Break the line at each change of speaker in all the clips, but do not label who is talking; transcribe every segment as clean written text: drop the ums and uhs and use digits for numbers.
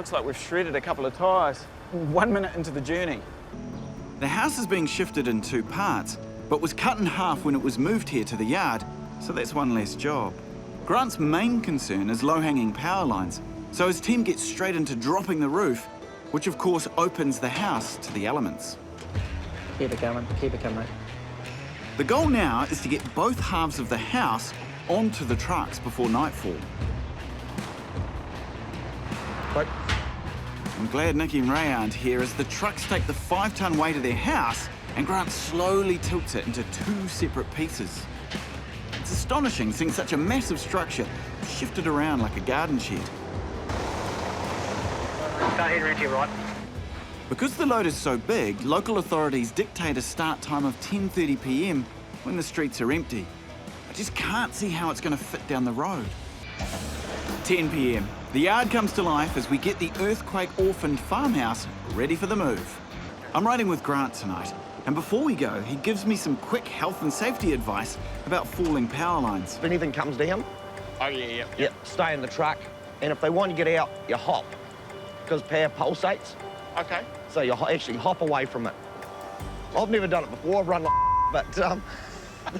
looks like we've shredded a couple of tyres 1 minute into the journey.
The house is being shifted in 2 parts, but was cut in half when it was moved here to the yard, so that's one less job. Grant's main concern is low-hanging power lines, so his team gets straight into dropping the roof, which of course opens the house to the elements.
Keep it coming, mate.
The goal now is to get both halves of the house onto the trucks before nightfall.
Right.
I'm glad Nicky and Ray aren't here as the trucks take the 5-ton weight of their house and Grant slowly tilts it into 2 separate pieces. It's astonishing seeing such a massive structure shifted around like a garden shed.
Start heading around to your right.
Because the load is so big, local authorities dictate a start time of 10:30 p.m. when the streets are empty. I just can't see how it's going to fit down the road. 10 p.m. The yard comes to life as we get the earthquake-orphaned farmhouse ready for the move. I'm riding with Grant tonight, and before we go, he gives me some quick health and safety advice about falling power lines.
If anything comes down, stay in the truck. And if they want you to get out, you hop, because power pulsates.
Okay.
So you actually hop away from it. I've never done it before, I've run like but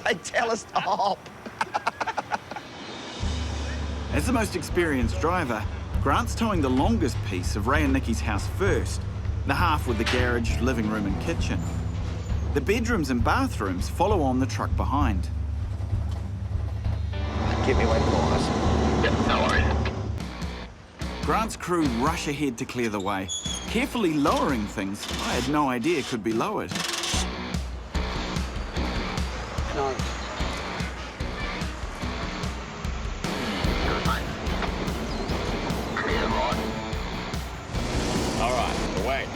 they tell us to hop.
As the most experienced driver, Grant's towing the longest piece of Ray and Nicky's house first, the half with the garage, living room and kitchen. The bedrooms and bathrooms follow on the truck behind.
Get me away from the wires.
Yep, no worries.
Grant's crew rush ahead to clear the way, carefully lowering things I had no idea could be lowered.
No.
All right, away.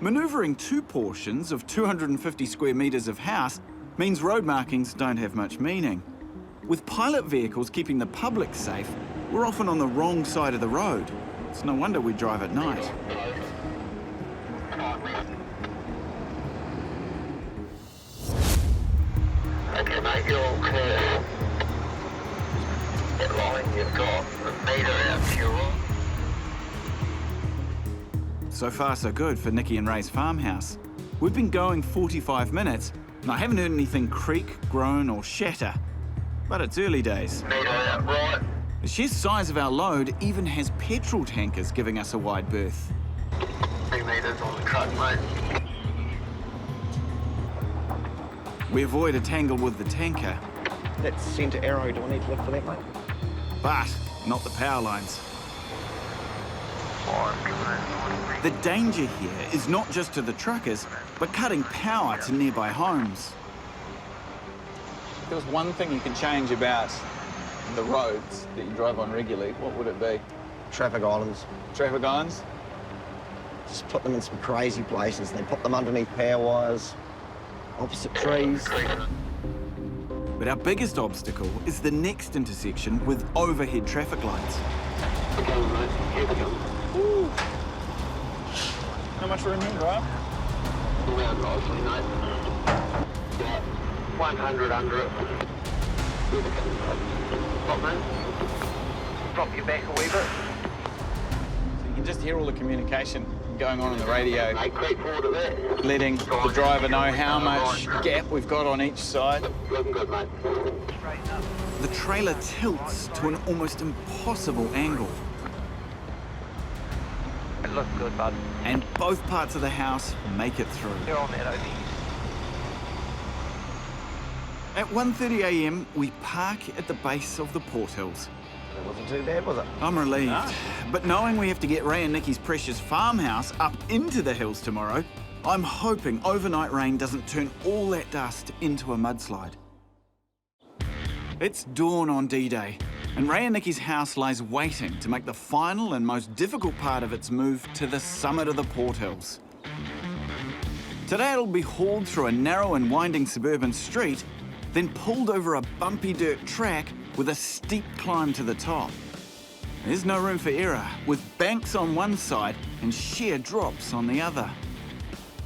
Manoeuvring 2 portions of 250 square metres of house means road markings don't have much meaning. With pilot vehicles keeping the public safe, we're often on the wrong side of the road. It's no wonder we drive at night.
Okay, mate, you're all clear. Get line, you've got a metre out to your right.
So far so good for Nicky and Ray's farmhouse. We've been going 45 minutes and I haven't heard anything creak, groan or shatter. But it's early days.
Metre out right.
The sheer size of our load even has petrol tankers giving us a wide berth.
2 metres on the truck, mate.
We avoid a tangle with the tanker,
That centre arrow, do I need to look for that, mate?
but not the power lines.
5 kilometres.
The danger here is not just to the truckers, but cutting power to nearby homes.
If there was one thing you could change about the roads that you drive on regularly, what would it be?
Traffic islands.
Traffic islands?
Just put them in some crazy places. They put them underneath power wires, opposite trees.
But our biggest obstacle is the next intersection with overhead traffic lights.
We're going, mate. Here we go.
How much room in, right?
Around nicely, mate. Yeah, 100 under it. Stop, mate. Drop your back a wee bit.
So you can just hear all the communication going on the radio,
Mate, creep forward a bit.
letting the driver know how much gap we've got on each side.
Looking good, mate.
The trailer tilts to an almost impossible angle,
It looks good, bud.
and both parts of the house make it through.
You're on that, OB.
At 1:30 a.m, we park at the base of the Port Hills.
That wasn't too bad, was it?
I'm relieved,
No.
but knowing we have to get Ray and Nicky's precious farmhouse up into the hills tomorrow, I'm hoping overnight rain doesn't turn all that dust into a mudslide. It's dawn on D-Day, and Ray and Nicky's house lies waiting to make the final and most difficult part of its move to the summit of the Port Hills. Today it'll be hauled through a narrow and winding suburban street, then pulled over a bumpy dirt track with a steep climb to the top. There's no room for error, with banks on one side and sheer drops on the other.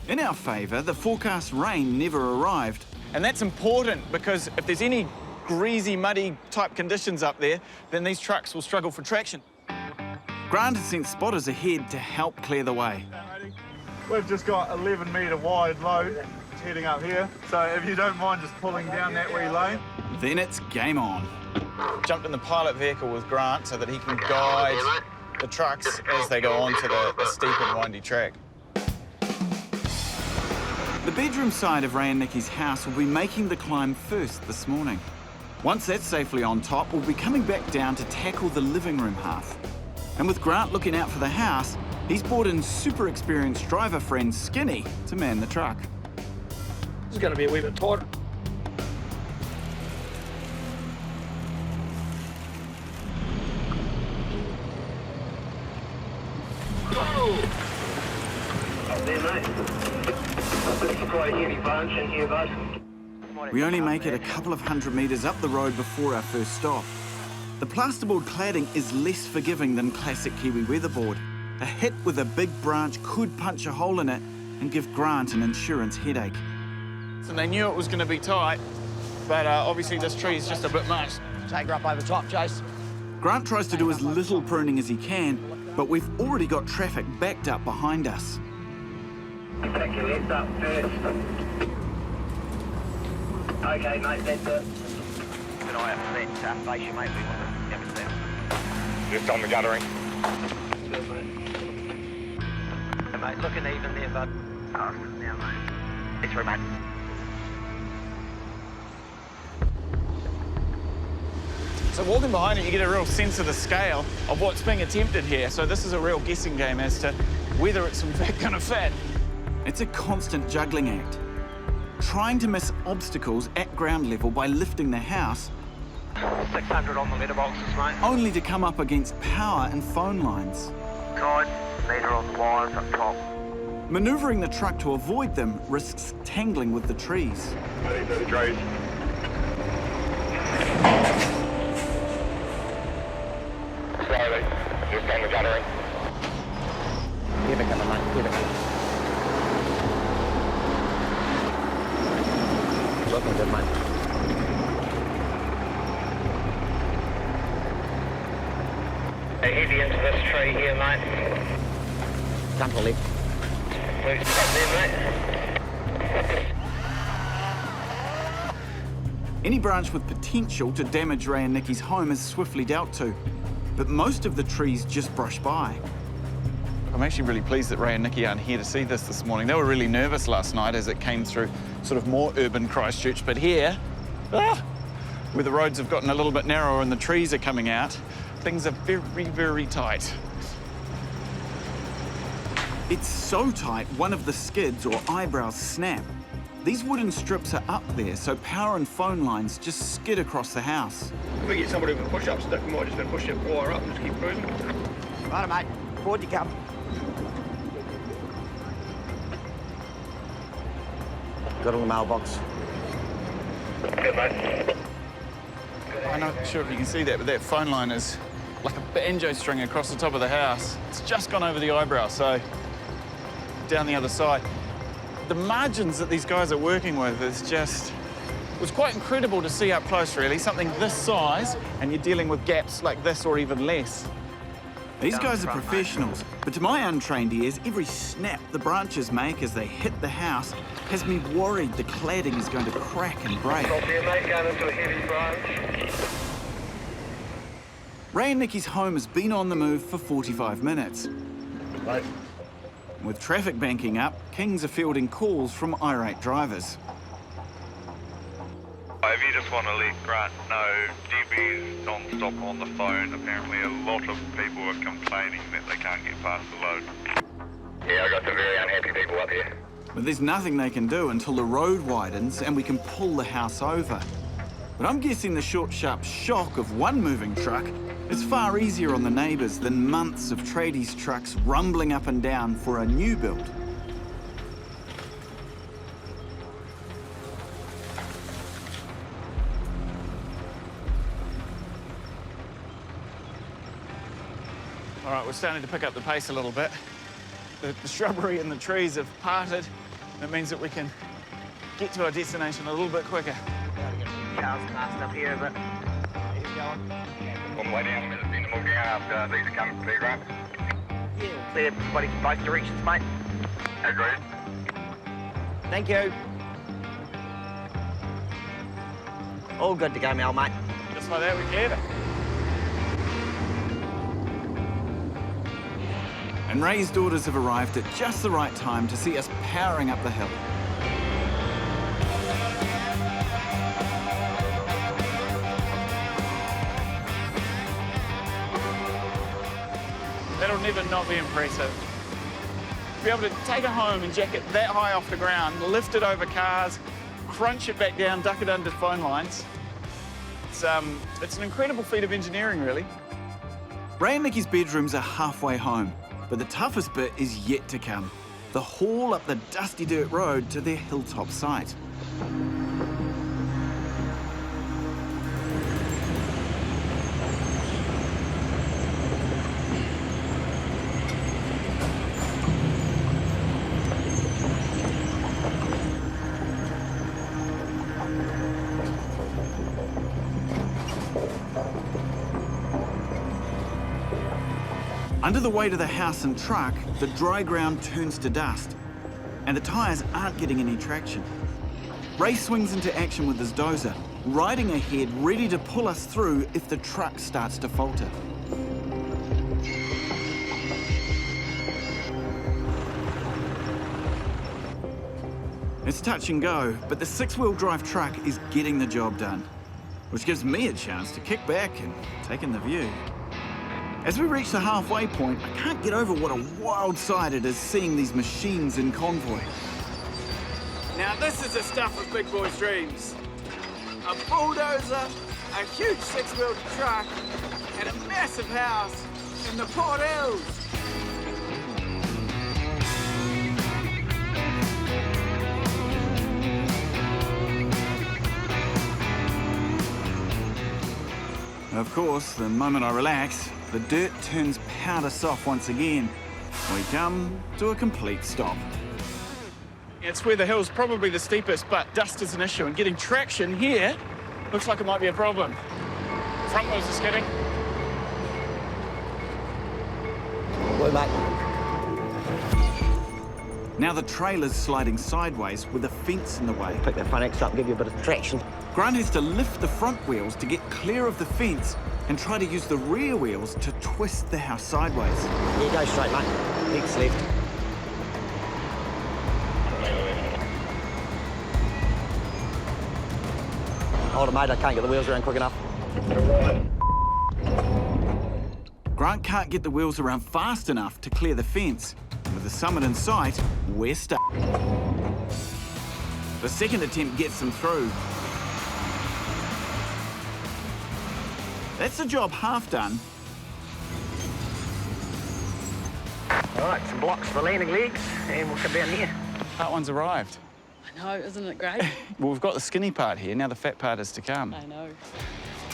In our favour, the forecast rain never arrived.
And that's important because if there's any greasy, muddy type conditions up there, then these trucks will struggle for traction.
Grant has sent spotters ahead to help clear the way.
We've just got 11 metre wide load heading up here, so if you don't mind just pulling down that wee lane.
Then it's game on.
Jumped in the pilot vehicle with Grant so that he can guide the trucks as they go onto the steep and windy track.
The bedroom side of Ray and Nikki's house will be making the climb first this morning. Once that's safely on top, we'll be coming back down to tackle the living room half. And with Grant looking out for the house, he's brought in super experienced driver friend Skinny to man the truck.
This is going to be a wee bit tighter.
There, mate. It's quite a heavy bunch in here, bud.
We only make it a couple of 100 metres up the road before our first stop. The plasterboard cladding is less forgiving than classic Kiwi weatherboard. A hit with a big branch could punch a hole in it and give Grant an insurance headache.
So they knew it was going to be tight, but obviously this tree is just a bit much.
Take her up over top, Chase.
Grant tries to do as little pruning as he can, but we've already got traffic backed up behind us.
Take your left up first. Okay, mate, that's it.
Keep an eye out for that fascia, mate. We want to have it down.
Just on the guttering.
Good, mate.
Hey, mate, looking even there, bud.
Oh, now, mate.
It's right, mate.
So walking behind it, you get a real sense of the scale of what's being attempted here. So this is a real guessing game as to whether it's in fact going to fit.
It's a constant juggling act. Trying to miss obstacles at ground level by lifting the house,
600 on the letterboxes, mate.
only to come up against power and phone lines.
Guide, meter on the wires up top.
Manoeuvring the truck to avoid them risks tangling with the trees.
Slowly, just on the guttering.
Keep it coming, mate. Keep it coming. Looking good, mate.
Heavy into this tree here, mate.
Jump to the left.
Move up there, mate.
Any branch with potential to damage Ray and Nikki's home is swiftly dealt to, but most of the trees just brush by.
I'm actually really pleased that Ray and Nikki aren't here to see this morning. They were really nervous last night as it came through sort of more urban Christchurch, but here, where the roads have gotten a little bit narrower and the trees are coming out, things are very, very tight.
It's so tight, one of the skids or eyebrows snap. These wooden strips are up there, so power and phone lines just skid across the house.
If we get somebody with a push-up stick, we might just gonna push that wire up and just keep cruising.
Right, mate. Forward you come. Got on the mailbox.
Good, mate.
I'm not sure if you can see that, but that phone line is like a banjo string across the top of the house. It's just gone over the eyebrow, so down the other side. The margins that these guys are working with is just, it was quite incredible to see up close, really. Something this size, and you're dealing with gaps like this or even less.
These guys are professionals, but to my untrained ears, every snap the branches make as they hit the house has me worried the cladding is going to crack and break.
Stop there, mate, going into a heavy branch.
Ray and Nikki's home has been on the move for 45 minutes.
Right.
With traffic banking up, Kings are fielding calls from irate drivers.
If you just want to let Grant know, Debbie's non-stop on the phone. Apparently a lot of people are complaining that they can't get past the load.
Yeah, I got some very unhappy people up here.
But there's nothing they can do until the road widens and we can pull the house over. But I'm guessing the short, sharp shock of one moving truck is far easier on the neighbours than months of tradies' trucks rumbling up and down for a new build.
All right, we're starting to pick up the pace a little bit. The shrubbery and the trees have parted. That means that we can get to our destination a little bit quicker.
Cars passed up here, but he's going.
On the way down, there's been more ground These are coming clear, Grant.
Yeah, clear everybody from both directions, mate.
Agreed.
Thank you. All good to go, Mel, mate.
Just like that, we cleared it.
And Ray's daughters have arrived at just the right time to see us powering up the hill.
That'll never not be impressive. To be able to take it home and jack it that high off the ground, lift it over cars, crunch it back down, duck it under phone lines. It's an incredible feat of engineering, really.
Ray and Nikki's bedrooms are halfway home, but the toughest bit is yet to come. The haul up the dusty dirt road to their hilltop site. Under the weight of the house and truck, the dry ground turns to dust, and the tyres aren't getting any traction. Ray swings into action with his dozer, riding ahead, ready to pull us through if the truck starts to falter. It's touch and go, but the six-wheel drive truck is getting the job done, which gives me a chance to kick back and take in the view. As we reach the halfway point, I can't get over what a wild sight it is seeing these machines in convoy.
Now this is the stuff of big boys' dreams. A bulldozer, a huge six-wheel truck, and a massive house in the Port Hills.
Of course, the moment I relax, the dirt turns powder soft once again. We come to a complete stop.
It's where the hill's probably the steepest, but dust is an issue, and getting traction here looks like it might be a problem. Front wheels are skidding.
Well, mate.
Now the trailer's sliding sideways with a fence in the way.
Pick that front X up and give you a bit of traction.
Grant has to lift the front wheels to get clear of the fence and try to use the rear wheels to twist the house sideways.
You go straight, mate. Next left. Hold it, mate. I can't get the wheels around quick enough.
Grant can't get the wheels around fast enough to clear the fence. With the summit in sight, we're stuck. The second attempt gets them through. That's the job half done.
All right, some blocks for landing legs, and we'll come down here.
Part one's arrived.
I know, isn't it great?
Well, we've got the skinny part here, now the fat part is to come.
I know.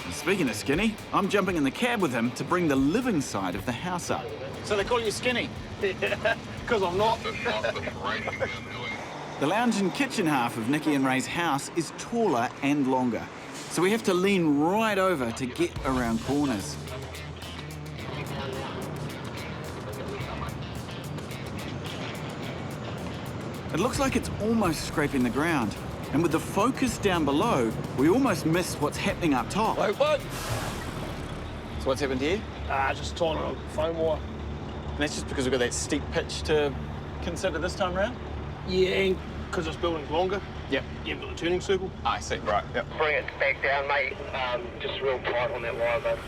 And speaking of Skinny, I'm jumping in the cab with him to bring the living side of the house up.
So they call you skinny?
Because I'm not.
The lounge and kitchen half of Nikki and Ray's house is taller and longer, so we have to lean right over to get around corners. It looks like it's almost scraping the ground, and with the focus down below, we almost miss what's happening up top.
Wait, what?
So what's happened here?
Just tying a foam wire.
And that's just because we've got that steep pitch to consider this time round?
Yeah, and because this building's longer,
Yep.
you've got the turning circle.
I see, right, yep.
Bring it back down, mate. Just real tight on that wire, though.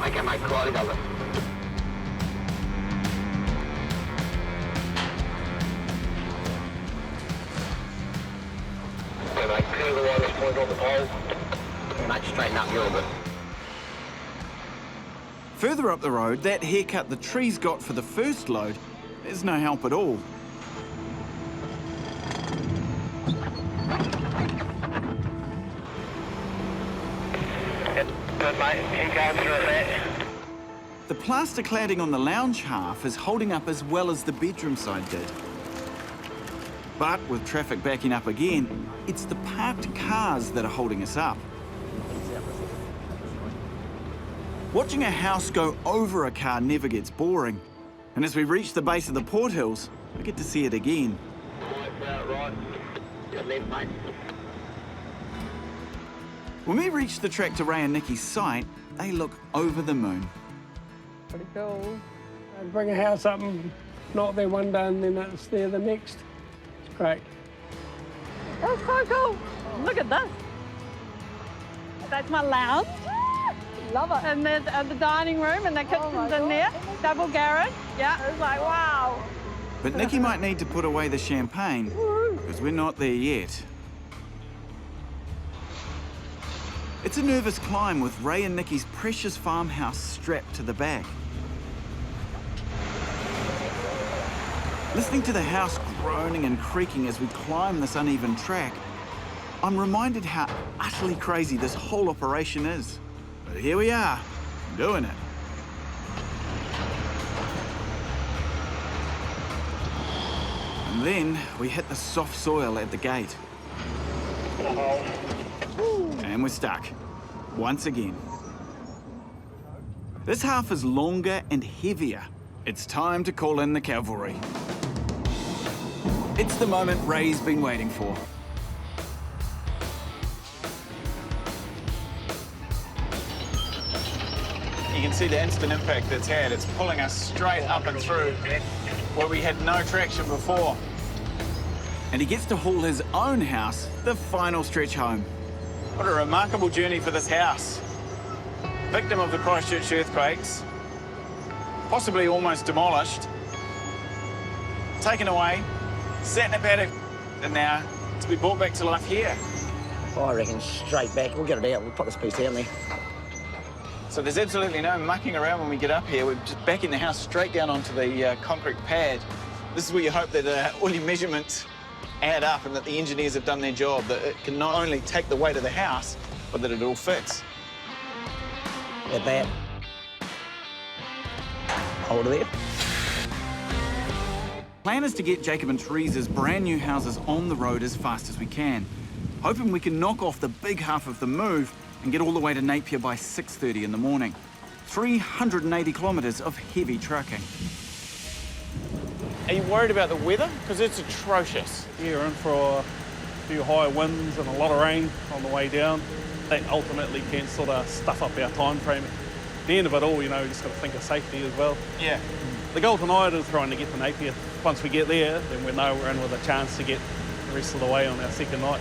Make it, mate. Quality does it. Okay, mate. Clear the wireless point on the pole.
Mate, straighten up your bit.
Further up the road, that haircut the trees got for the first load is no help at all.
Good, mate. Keep going through that.
The plaster cladding on the lounge half is holding up as well as the bedroom side did. But with traffic backing up again, it's the parked cars that are holding us up. Watching a house go over a car never gets boring. And as we reach the base of the Port Hills, I get to see it again.
Right. Good left, mate.
When we reach the track to Ray and Nikki's site, they look over the moon.
Pretty cool. I'd bring a house up and not there one day and then it's there the next. It's great.
That's so cool. Look at this. That's my lounge. Love it. And there's the dining room and the kitchen's in there. Double garage. Yeah, it's like, wow.
But Nikki might need to put away the champagne, because we're not there yet. It's a nervous climb with Ray and Nikki's precious farmhouse strapped to the back. Listening to the house groaning and creaking as we climb this uneven track, I'm reminded how utterly crazy this whole operation is. But here we are, doing it. And then we hit the soft soil at the gate. And we're stuck, once again. This half is longer and heavier. It's time to call in the cavalry. It's the moment Ray's been waiting for.
You can see the instant impact it's had. It's pulling us straight up and through where we had no traction before.
And he gets to haul his own house the final stretch home.
What a remarkable journey for this house. Victim of the Christchurch earthquakes, possibly almost demolished, taken away, sat in a paddock, and now to be brought back to life here.
I reckon straight back. We'll get it out. We'll put this piece down there.
So there's absolutely no mucking around when we get up here. We're just backing the house straight down onto the concrete pad. This is where you hope that all your measurements add up and that the engineers have done their job, that it can not only take the weight of the house, but that it all fits.
At that. Hold it there.
Plan is to get Jacob and Teresa's brand new houses on the road as fast as we can, hoping we can knock off the big half of the move and get all the way to Napier by 6:30 in the morning. 380 kilometres of heavy trucking.
Are you worried about the weather? Because it's atrocious.
Yeah, we're in for a few high winds and a lot of rain on the way down. That ultimately can sort of stuff up our time frame. At the end of it all, you know, we just got to think of safety as well.
Yeah.
The goal tonight is trying to get to Napier. Once we get there, then we know we're in with a chance to get the rest of the way on our second night.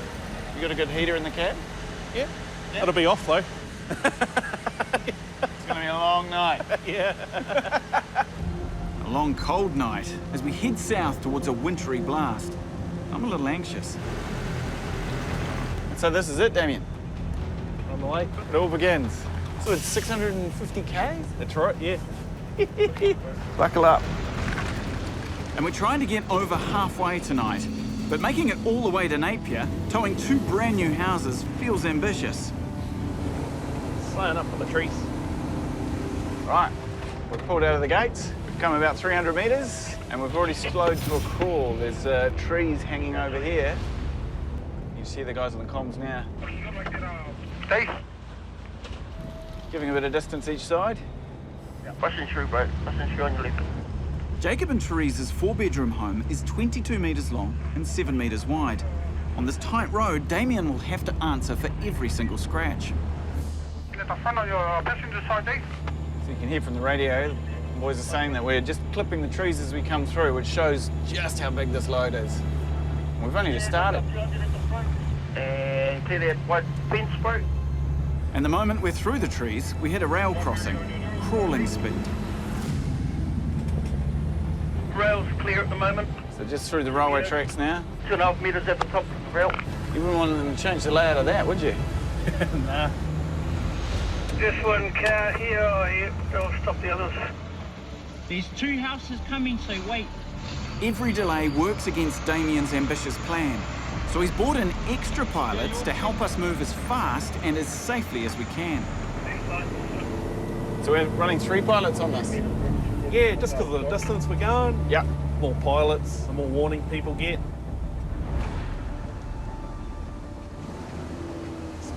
You got a good heater in the cab?
Yeah. It'll be off though.
It's going to be a long night.
Yeah.
A long, cold night as we head south towards a wintry blast. I'm a little anxious.
So this is it, Damien.
On the way.
It all begins. So it's 650 Ks?
That's right, yeah.
Buckle up.
And we're trying to get over halfway tonight. But making it all the way to Napier, towing 2 brand new houses, feels ambitious.
Slowing up for the trees.
Right, we've pulled out of the gates. We've come about 300 metres, and we've already slowed to a crawl. There's trees hanging over here. You see the guys on the comms now.
Steve?
Giving a bit of distance each side.
Pushing through, bro. Pushing through on your left.
Jacob and Teresa's 4-bedroom home is 22 metres long and 7 metres wide. On this tight road, Damien will have to answer for every single scratch.
At the front on your passenger side, Dave.
So you can hear from the radio, the boys are saying that we're just clipping the trees as we come through, which shows just how big this load is. And we've only just started.
And clear that white fence, bro.
And the moment we're through the trees, we hit a rail crossing, crawling speed.
Rail's clear at the moment.
So just through the railway tracks now.
2.5 metres at the top of the rail.
You wouldn't want them to change the layout of that, would you?
Nah.
Just one car here, yeah, they'll stop the others.
There's 2 houses coming, so wait.
Every delay works against Damien's ambitious plan, so he's brought in extra pilots to help us move as fast and as safely as we can.
So we're running 3 pilots on this?
Yeah, just because of the distance we're going.
Yep.
More pilots, the more warning people get.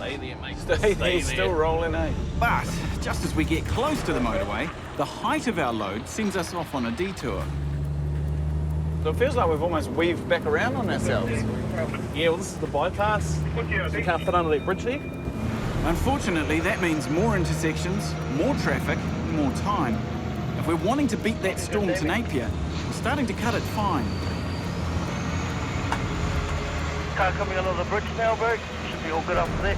Stay there, mate.
Stay there, still rolling, eh?
But just as we get close to the motorway, the height of our load sends us off on a detour.
So it feels like we've almost weaved back around on ourselves.
Yeah, well, this is the bypass. We can't fit under that bridge there.
Unfortunately, that means more intersections, more traffic, more time. If we're wanting to beat that storm to Napier, we're starting to cut it fine.
Car coming under the bridge now, Berg. Should be all good after that.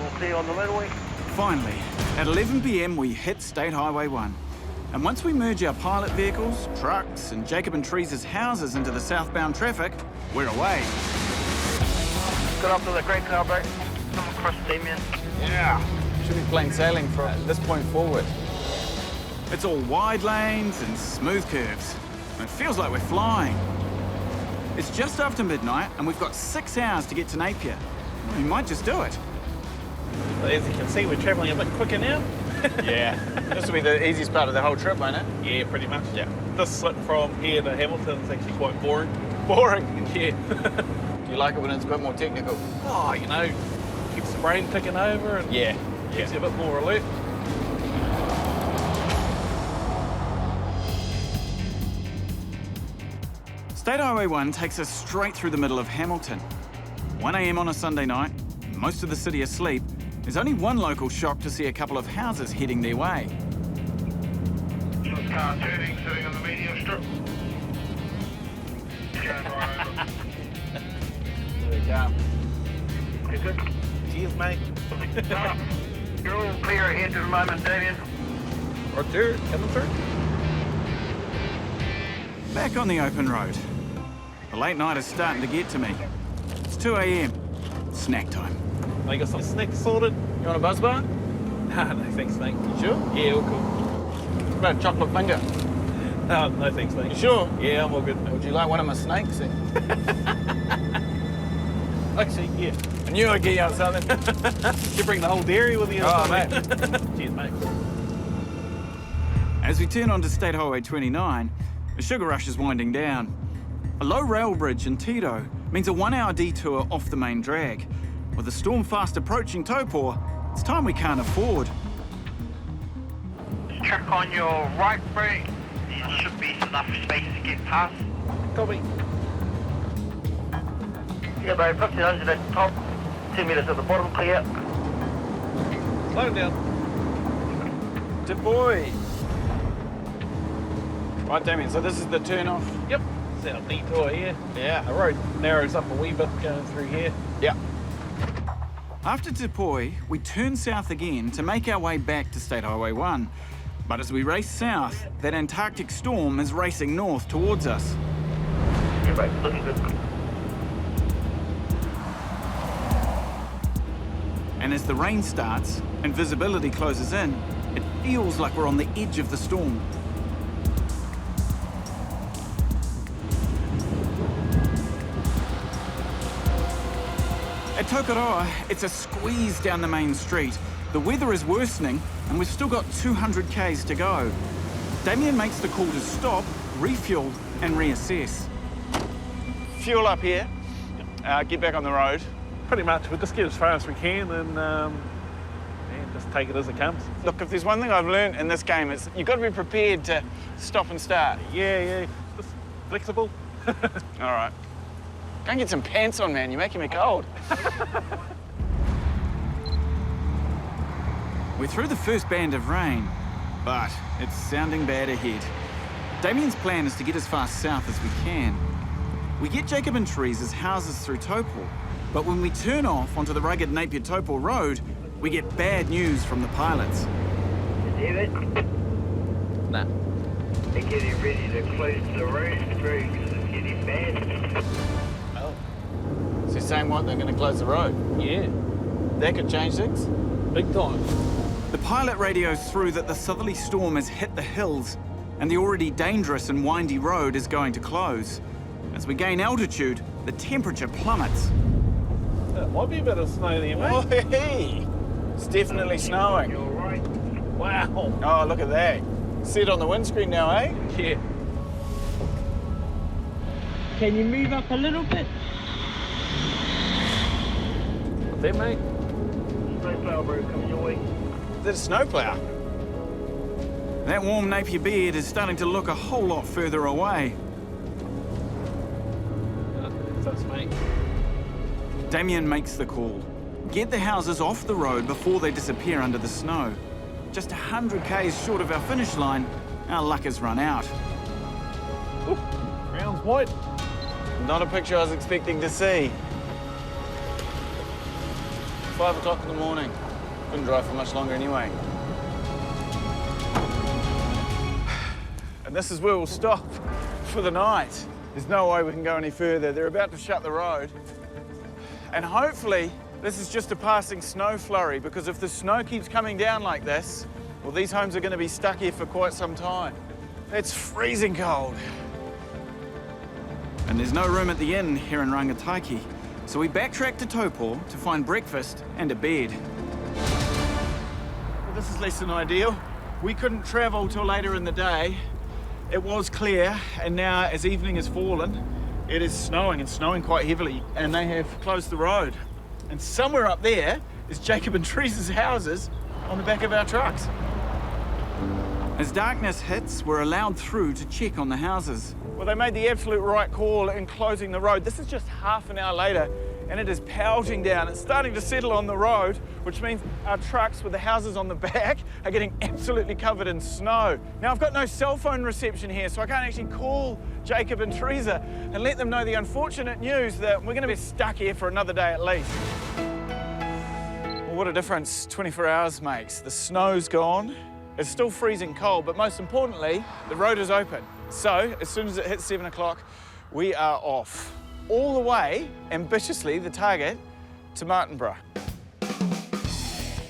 All clear on the motorway.
Finally, at 11 p.m, we hit State Highway 1. And once we merge our pilot vehicles, trucks, and Jacob and Trees' houses into the southbound traffic, we're away.
Good after the great car, Berg. Come across Damien.
Yeah. Should be plain sailing from this point forward.
It's all wide lanes and smooth curves. It feels like we're flying. It's just after midnight, and we've got 6 hours to get to Napier. We might just do it.
As you can see, we're travelling a bit quicker now.
Yeah. This will be the easiest part of the whole trip, won't it?
Yeah, pretty much. Yeah. This slip from here to Hamilton is actually quite boring.
Boring.
Yeah.
Do you like it when it's a bit more technical?
Oh, you know, keeps the brain ticking over and
Yeah.
keeps you a bit more alert.
State Highway 1 takes us straight through the middle of Hamilton. 1 a.m. on a Sunday night, most of the city asleep. There's only one local shocked to see a couple of houses heading their way.
Car turning, sitting on the medium strip. Going right over.
There we go.
You good?
Cheers, mate.
You're all clear ahead at the moment, Damien.
Right there, coming through.
Back on the open road. The late night is starting to get to me. It's 2 a.m. Snack time.
I got some snacks sorted.
You want a buzz bar?
Nah, no thanks, mate.
You sure?
Yeah, all cool.
What about a chocolate finger?
No thanks, mate.
You sure?
Yeah, I'm all good.
Would you like one of my snakes?
Actually, yeah.
I knew I'd get you on something.
You bring the whole dairy with you.
Oh, mate.
Cheers, mate.
As we turn onto State Highway 29, the sugar rush is winding down. A low rail bridge in Tito means a 1-hour detour off the main drag. With the storm fast approaching Taupo, it's time we can't afford.
Check on your right brake. There should be enough space to get past.
Copy.
Yeah, bro, 1500 at the top, 2 metres at the bottom, clear.
Slow it down.
Good boy. Right, Damien, so this is the turn off.
Yep. It's our detour here.
Yeah.
The road narrows up a wee bit going through here.
Yeah.
After Tipoi, we turn south again to make our way back to State Highway 1. But as we race south, that Antarctic storm is racing north towards us.
Yeah, bro, looking good.
And as the rain starts and visibility closes in, it feels like we're on the edge of the storm. At Tokoroa, it's a squeeze down the main street. The weather is worsening, and we've still got 200 k's to go. Damien makes the call to stop, refuel, and reassess.
Fuel up here. Get back on the road.
Pretty much, we'll just get as far as we can and just take it as it comes.
Look, if there's one thing I've learned in this game, it's you've got to be prepared to stop and start.
Yeah, just flexible.
All right. Go and get some pants on, man. You're making me cold.
We're through the first band of rain, but it's sounding bad ahead. Damien's plan is to get as far south as we can. We get Jacob and Teresa's houses through Taupo, but when we turn off onto the rugged Napier-Taupo road, we get bad news from the pilots.
David?
Nah.
They're getting ready to close the road through because it's getting bad.
Oh. So you're saying what? They're going to close the road?
Yeah.
That could change things?
Big time.
The pilot radios through that the southerly storm has hit the hills, and the already dangerous and windy road is going to close. As we gain altitude, the temperature plummets.
It might be a bit of snow there, mate.
Oh, hey. It's definitely snowing.
You're right.
Wow.
Oh, look at that. See it on the windscreen now, eh?
Yeah.
Can you move up a little bit?
There, mate.
snowplow, bro, coming your way.
Is that a snowplow?
That warm Napier bed is starting to look a whole lot further away.
That's me.
Damien makes the call. Get the houses off the road before they disappear under the snow. Just 100 k's short of our finish line, our luck has run out.
Ooh, ground's white.
Not a picture I was expecting to see. 5 o'clock in the morning. Couldn't drive for much longer anyway. And this is where we'll stop for the night. There's no way we can go any further. They're about to shut the road. And hopefully, this is just a passing snow flurry, because if the snow keeps coming down like this, well, these homes are going to be stuck here for quite some time. It's freezing cold.
And there's no room at the inn here in Rangataiki, so we backtrack to Taupo to find breakfast and a bed.
Well, this is less than ideal. We couldn't travel till later in the day. It was clear, and now as evening has fallen, it is snowing, and snowing quite heavily, and they have closed the road. And somewhere up there is Jacob and Teresa's houses on the back of our trucks.
As darkness hits, we're allowed through to check on the houses.
Well, they made the absolute right call in closing the road. This is just half an hour later, and it is pelting down. It's starting to settle on the road, which means our trucks with the houses on the back are getting absolutely covered in snow. Now, I've got no cell phone reception here, so I can't actually call Jacob and Teresa and let them know the unfortunate news that we're going to be stuck here for another day at least. Well, what a difference 24 hours makes. The snow's gone. It's still freezing cold, but most importantly, the road is open. So, as soon as it hits 7 o'clock, we are off. All the way, ambitiously, the target, to Martinborough.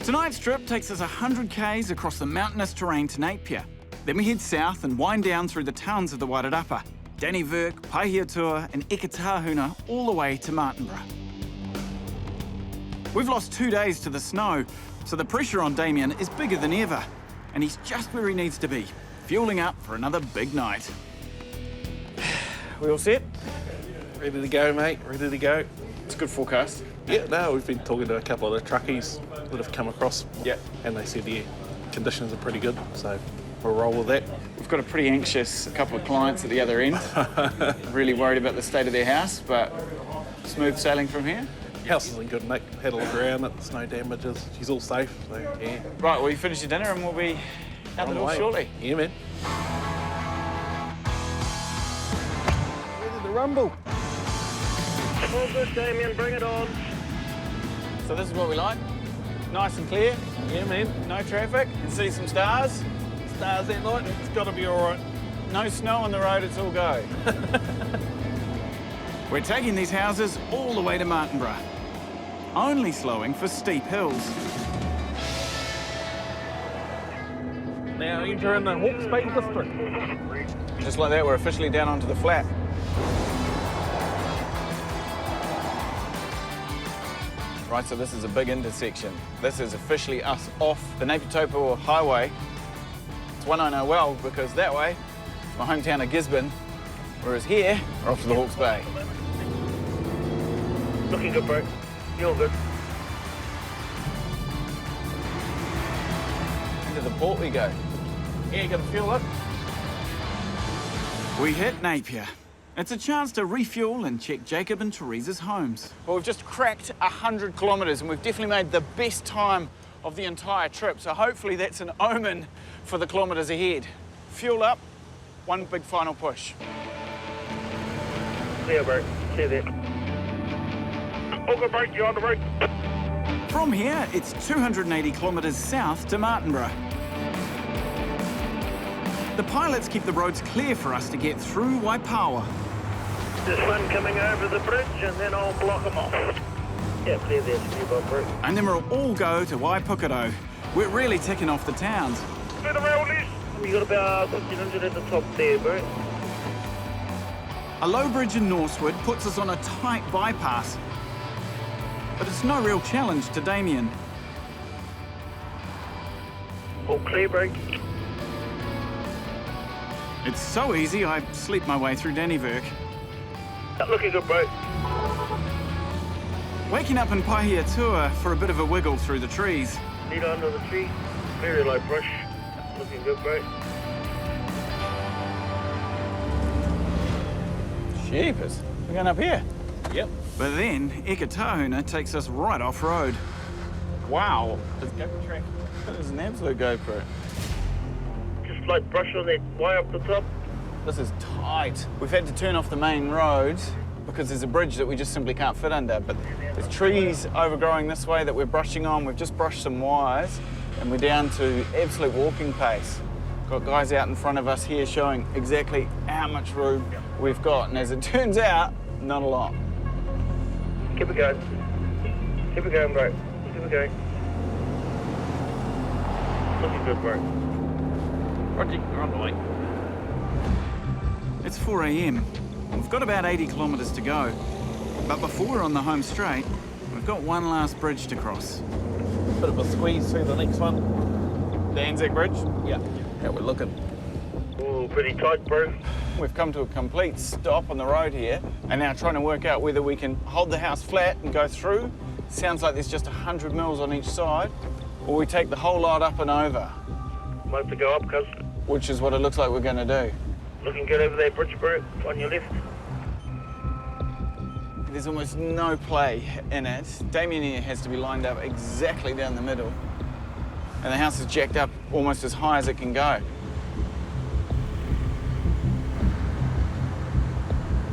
Tonight's trip takes us 100 k's across the mountainous terrain to Napier. Then we head south and wind down through the towns of the Wairarapa, Dannevirke, Paihiatua and Ekatahuna, all the way to Martinborough. We've lost 2 days to the snow, so the pressure on Damien is bigger than ever. And he's just where he needs to be, fueling up for another big night.
We all set?
Ready to go, mate. Ready to go.
It's a good forecast.
Yeah, no, we've been talking to a couple of the truckies that have come across.
Yeah.
And they said, yeah, conditions are pretty good, so we'll roll with that.
We've got a pretty anxious couple of clients at the other end. Really worried about the state of their house, but smooth sailing from here.
House is in good nick. Had a look around at the snow damages. She's all safe, so yeah.
Right, well, you finish your dinner and we'll be out the door shortly.
Yeah, man. Ready to rumble.
All good, Damien, bring it on.
So this is what we like. Nice and clear.
Yeah, man.
No traffic. You can see some stars.
Stars that night, it's got to be all right.
No snow on the road, it's all go.
We're taking these houses all the way to Martinborough, only slowing for steep hills.
Now entering the Hawke's Bay district.
Just like that, we're officially down onto the flat. Right, so this is a big intersection. This is officially us off the Napier-Taupo highway. It's one I know well because that way, it's my hometown of Gisborne, whereas here, we're off to the Hawke's Bay.
Looking good, bro. You're good.
Into the port we go.
Yeah, you got to fuel up.
We hit Napier. It's a chance to refuel and check Jacob and Teresa's homes.
Well, we've just cracked 100 kilometres and we've definitely made the best time of the entire trip. So hopefully that's an omen for the kilometres ahead. Fuel up, one big final push.
Clear, bro. Clear there. Oh, good, bro. You're on the road.
From here, it's 280 kilometres south to Martinborough. The pilots keep the roads clear for us to get through Waipawa.
There's one coming over the bridge, and then I'll block them off. Yeah, clear there, speedboat, bro.
And then we'll all go to Waipukaro. We're really ticking off the towns.
Bit around this. We got about 1,500 at the top there, bro.
A low bridge in Norsewood puts us on a tight bypass. But it's no real challenge to Damien.
All clear, bro.
It's so easy, I sleep my way through Dannevirke.
Looking good, bro.
Waking up in Pahiatua for a bit of a wiggle through the trees.
Lead under the tree. Very light brush. Looking good, bro.
Jeepers. We're going up here.
Yep.
But then, Ekatahuna takes us right off-road.
Wow. This GoPro track. That is an absolute GoPro.
Just light brush on that wire up the top.
This is tight. We've had to turn off the main road because there's a bridge that we just simply can't fit under. But there's trees overgrowing this way that we're brushing on. We've just brushed some wires and we're down to absolute walking pace. Got guys out in front of us here showing exactly how much room we've got. And as it turns out, not a lot.
Keep it going. Keep it going, bro. Keep it going. Looking good, bro.
Roger, you're on the way.
It's 4 a.m. We've got about 80 kilometres to go. But before we're on the home straight, we've got one last bridge to cross.
Bit of a squeeze through the next one.
The Anzac Bridge?
Yeah. How we're looking.
Oh, pretty tight, bro.
We've come to a complete stop on the road here and now trying to work out whether we can hold the house flat and go through. Sounds like there's just 100 mils on each side, or we take the whole lot up and over.
Might have to go up, cuz.
Which is what it looks like we're going to do.
Looking good over there, bridge, bro. On your left.
There's almost no play in it. Damien here has to be lined up exactly down the middle. And the house is jacked up almost as high as it can go.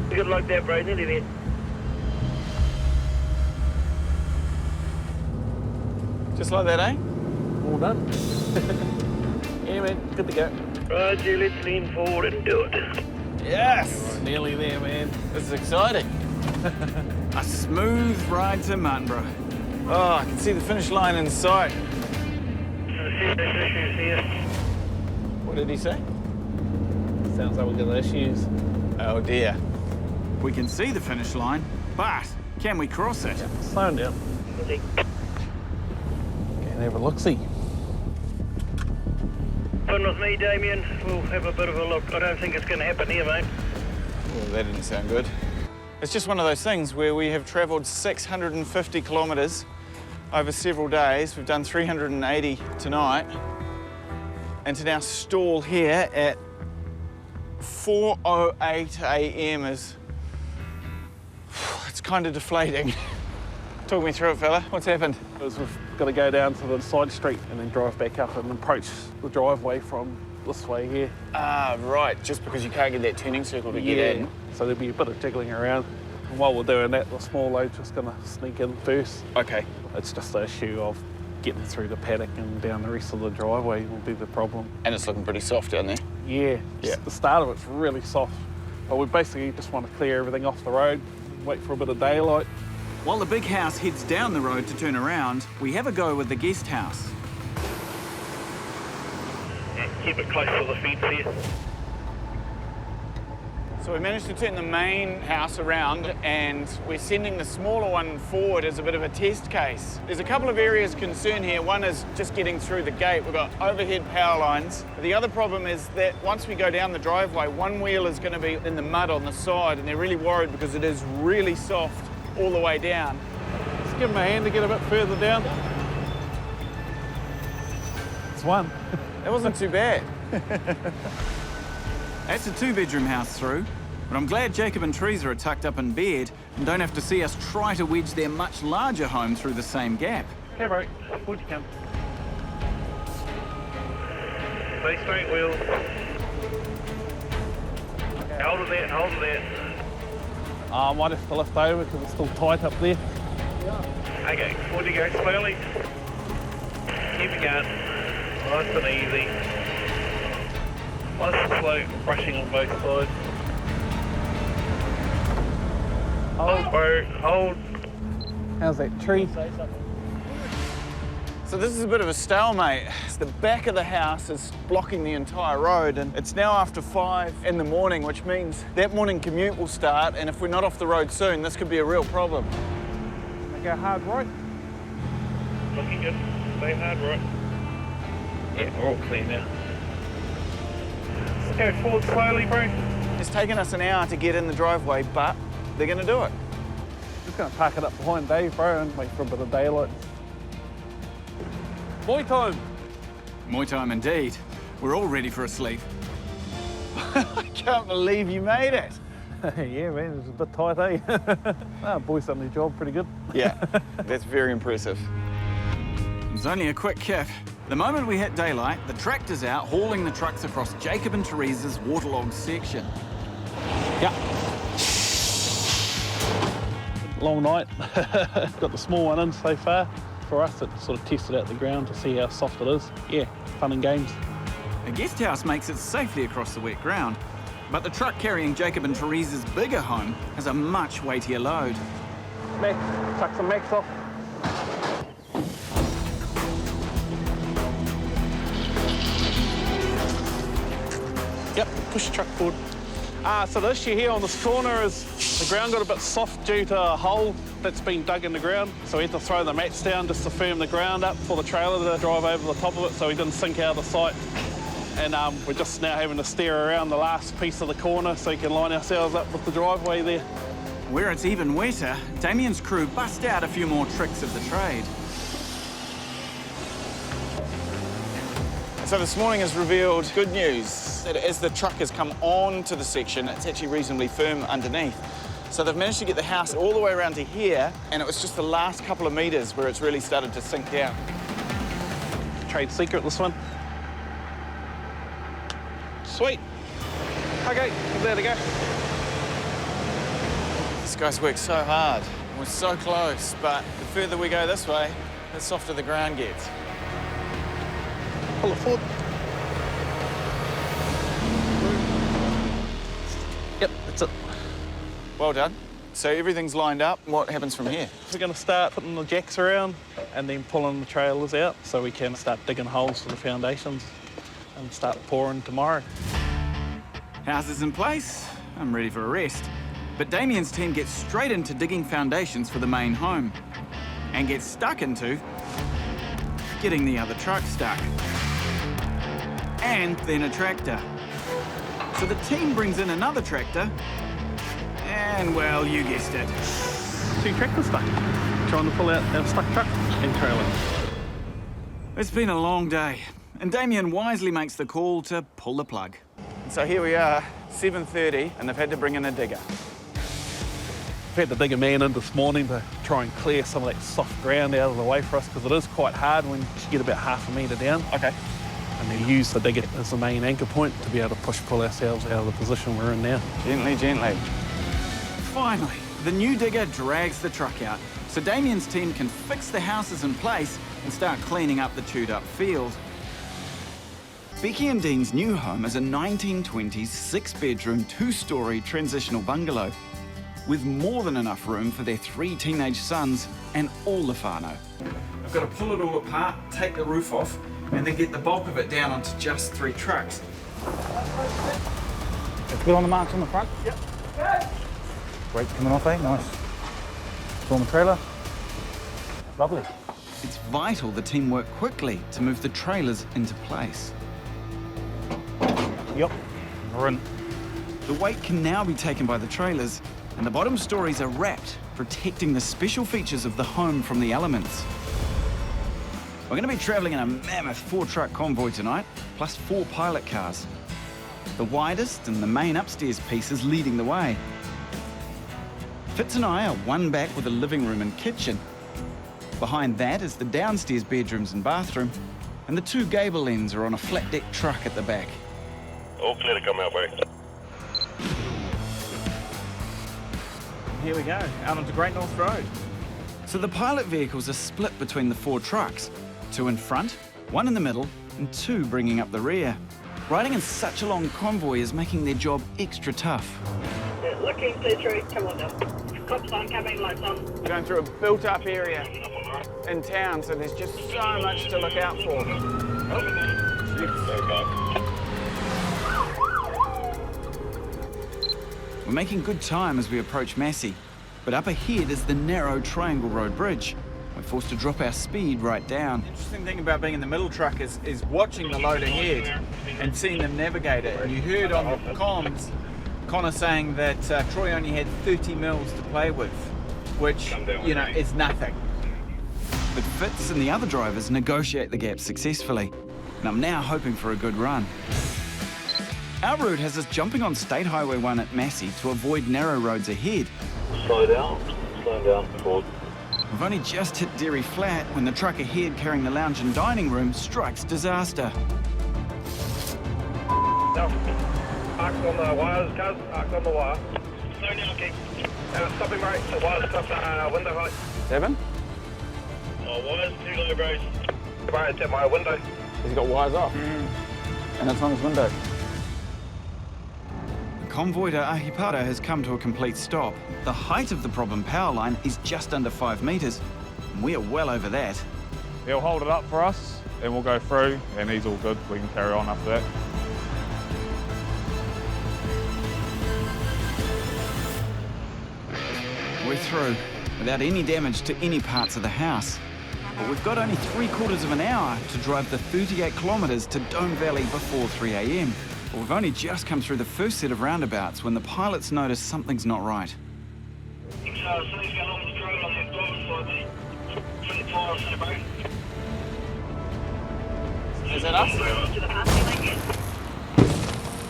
Good luck there, bro. Nearly there.
Just like that, eh?
All done. Yeah, man. Good to go.
Roger, let's lean forward and do it.
Yes!
We're nearly there, man.
This is exciting.
A smooth ride to Martinborough.
Oh, I can see the finish line in sight. What did he say?
Sounds like we've got issues.
Oh dear.
We can see the finish line, but can we cross it?
Slow down. Can't have a look-see.
Fun with me, Damien. We'll have a bit of a look. I don't think it's going to happen here, mate.
Well, that didn't sound good. It's just one of those things where we have travelled 650 kilometres over several days. We've done 380 tonight. And to now stall here at 4:08 a.m. is... it's kind of deflating. Talk me through it, fella. What's happened?
We've got to go down to the side street and then drive back up and approach the driveway from this way here.
Ah, right. Just because you can't get that turning circle to get in.
So there'll be a bit of jiggling around. And while we're doing that, the small load's just going to sneak in first.
Okay.
It's just the issue of getting through the paddock and down the rest of the driveway will be the problem.
And it's looking pretty soft down there.
Yeah.
Yeah.
The start of it's really soft. But we basically just want to clear everything off the road, wait for a bit of daylight.
While the big house heads down the road to turn around, we have a go with the guest house.
Keep it close to the fence here.
So we managed to turn the main house around and we're sending the smaller one forward as a bit of a test case. There's a couple of areas of concern here. One is just getting through the gate. We've got overhead power lines. The other problem is that once we go down the driveway, one wheel is going to be in the mud on the side and they're really worried because it is really soft all the way down.
Just give them a hand to get a bit further down. It's one.
That wasn't too bad.
That's a two-bedroom house through, but I'm glad Jacob and Teresa are tucked up in bed and don't have to see us try to wedge their much larger home through the same gap.
Hey, bro. Forward you come.
Stay straight, wheel. Hold it there, hold it there.
I might have to lift over because it's still tight up there.
Okay, forward you go slowly. Keep it going. Nice and easy. Nice and slow, brushing on both sides. Hold, bro, hold.
How's that tree?
So this is a bit of a stalemate. The back of the house is blocking the entire road and it's now after 5 in the morning, which means that morning commute will start, and if we're not off the road soon, this could be a real problem.
Go hard right.
Looking good. Stay hard right. Yeah, we're all clear now. Let's go forward slowly, bro.
It's taken us an hour to get in the driveway, but they're going to do it.
Just gonna park it up behind Dave, bro, and wait for a bit of daylight. Boy time!
Moi time indeed. We're all ready for a sleep.
I can't believe you made it.
Yeah, man, it's a bit tight, eh? Boy's done their job pretty good.
Yeah, that's very impressive.
It was only a quick kick. The moment we hit daylight, the tractor's out hauling the trucks across Jacob and Teresa's waterlogged section.
Yeah. Long night. Got the small one in so far. For us, it sort of tested out the ground to see how soft it is. Yeah, fun and games.
A guest house makes it safely across the wet ground, but the truck carrying Jacob and Teresa's bigger home has a much weightier load.
Max, chuck some Max off. Yep, push the truck forward. So the issue here on this corner is the ground got a bit soft due to a hole that's been dug in the ground. So we had to throw the mats down just to firm the ground up for the trailer to drive over the top of it so we didn't sink out of the site. And we're just now having to steer around the last piece of the corner so we can line ourselves up with the driveway there.
Where it's even wetter, Damien's crew bust out a few more tricks of the trade.
So this morning has revealed good news, that as the truck has come on to the section, it's actually reasonably firm underneath. So they've managed to get the house all the way around to here, and it was just the last couple of metres where it's really started to sink down.
Trade secret, this one. Sweet. Okay, there to go.
This guy's worked so hard. We're so close, but the further we go this way, the softer the ground gets.
Pull it forward. Yep, that's it.
Well done. So everything's lined up. What happens from here?
We're going to start putting the jacks around and then pulling the trailers out so we can start digging holes for the foundations and start pouring tomorrow.
House is in place. I'm ready for a rest. But Damien's team gets straight into digging foundations for the main home and gets stuck into getting the other truck stuck. And then a tractor. So the team brings in another tractor, and well, you guessed it.
2 tractors stuck, trying to pull out our stuck truck and trailer.
It's been a long day, and Damien wisely makes the call to pull the plug.
So here we are, 7:30, and they've had to bring in a digger.
We've had to dig a man in this morning to try and clear some of that soft ground out of the way for us because it is quite hard when you get about half a metre down.
Okay.
And then use the digger as the main anchor point to be able to pull ourselves out of the position we're in now.
Gently, gently.
Finally, the new digger drags the truck out, so Damien's team can fix the houses in place and start cleaning up the chewed-up field. Becky and Dean's new home is a 1920s 6-bedroom, 2-storey transitional bungalow with more than enough room for their 3 teenage sons and all the whānau. I've got to pull it all apart, take the roof off, and then get the bulk of it down onto just 3 trucks.
It's good on the marks on the front?
Yep.
Great coming off, eh? Nice. It's on the trailer. Lovely.
It's vital the team work quickly to move the trailers into place.
Yep, we're in.
The weight can now be taken by the trailers, and the bottom stories are wrapped, protecting the special features of the home from the elements. We're going to be travelling in a mammoth 4-truck convoy tonight, plus 4 pilot cars. The widest and the main upstairs piece is leading the way. Fitz and I are one back with a living room and kitchen. Behind that is the downstairs bedrooms and bathroom, and the 2 gable ends are on a flat deck truck at the back.
All clear to come out, buddy.
Here we go, out onto Great North Road.
So the pilot vehicles are split between the 4 trucks, 2 in front, 1 in the middle, and 2 bringing up the rear. Riding in such a long convoy is making their job extra tough.
Looking through, come on now. Cops on, cabin lights on.
We're going through a built-up area in town, so there's just so much to look out for.
We're making good time as we approach Massey, but up ahead is the narrow Triangle Road Bridge. We're forced to drop our speed right down.
The interesting thing about being in the middle truck is watching the load ahead and seeing them navigate it. And you heard on the comms Connor saying that Troy only had 30 mils to play with.
which, you know, is nothing. But Fitz and the other drivers negotiate the gap successfully, and I'm now hoping for a good run. Our route has us jumping on State Highway 1 at Massey to avoid narrow roads ahead.
Slow down, Ford.
We've only just hit Derry Flat when the truck ahead carrying the lounge and dining room strikes disaster.
No. Arcs on the wires, cuz. Arcs on the wire. Slow down, King. Stopping brake. The wires stop window height.
7?
Oh, wires too low, bros. Right, it's at my window.
He's got wires off. And it's on his window.
The convoy to Ahipara has come to a complete stop. The height of the problem power line is just under 5 metres, and we are well over that.
He'll hold it up for us, and we'll go through, and he's all good. We can carry on after that.
We're through, without any damage to any parts of the house. But we've got only 3/4 of an hour to drive the 38 kilometres to Dome Valley before 3 a.m. But we've only just come through the first set of roundabouts when the pilots notice something's not right.
Is that us?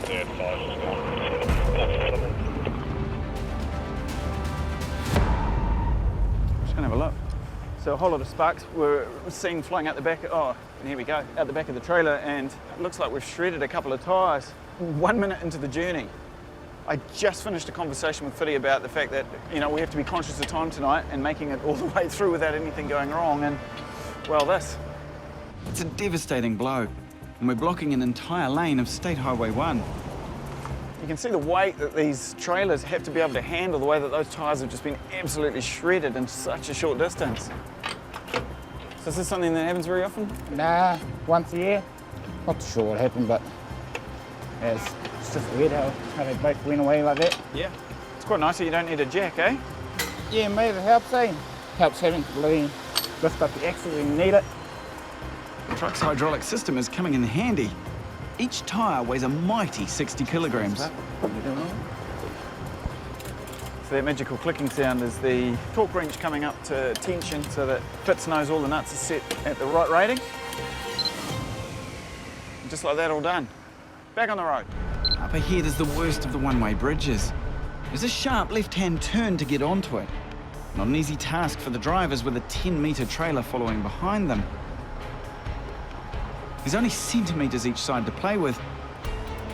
Yeah, 5.
Just gonna have a look. So a whole lot of sparks were seen flying out the back, oh, and here we go, out the back of the trailer, and it looks like we've shredded a couple of tyres 1 minute into the journey. I just finished a conversation with Fitty about the fact that, you know, we have to be conscious of time tonight and making it all the way through without anything going wrong, and, well, this.
It's a devastating blow, and we're blocking an entire lane of State Highway 1.
You can see the weight that these trailers have to be able to handle, the way that those tyres have just been absolutely shredded in such a short distance. So is this something that happens very often?
Nah, once a year. Not too sure what happened, but yeah, it's just weird how they both went away like that.
Yeah. It's quite nice that you don't need a jack, eh?
Yeah, mate, it helps, eh? Helps having to lift up the axle when you need it.
The truck's hydraulic system is coming in handy. Each tyre weighs a mighty 60 kilograms.
So that magical clicking sound is the torque wrench coming up to tension so that Fitz knows all the nuts are set at the right rating. And just like that, all done. Back on the road.
Up ahead is the worst of the one-way bridges. There's a sharp left-hand turn to get onto it. Not an easy task for the drivers with a 10-metre trailer following behind them. There's only centimetres each side to play with,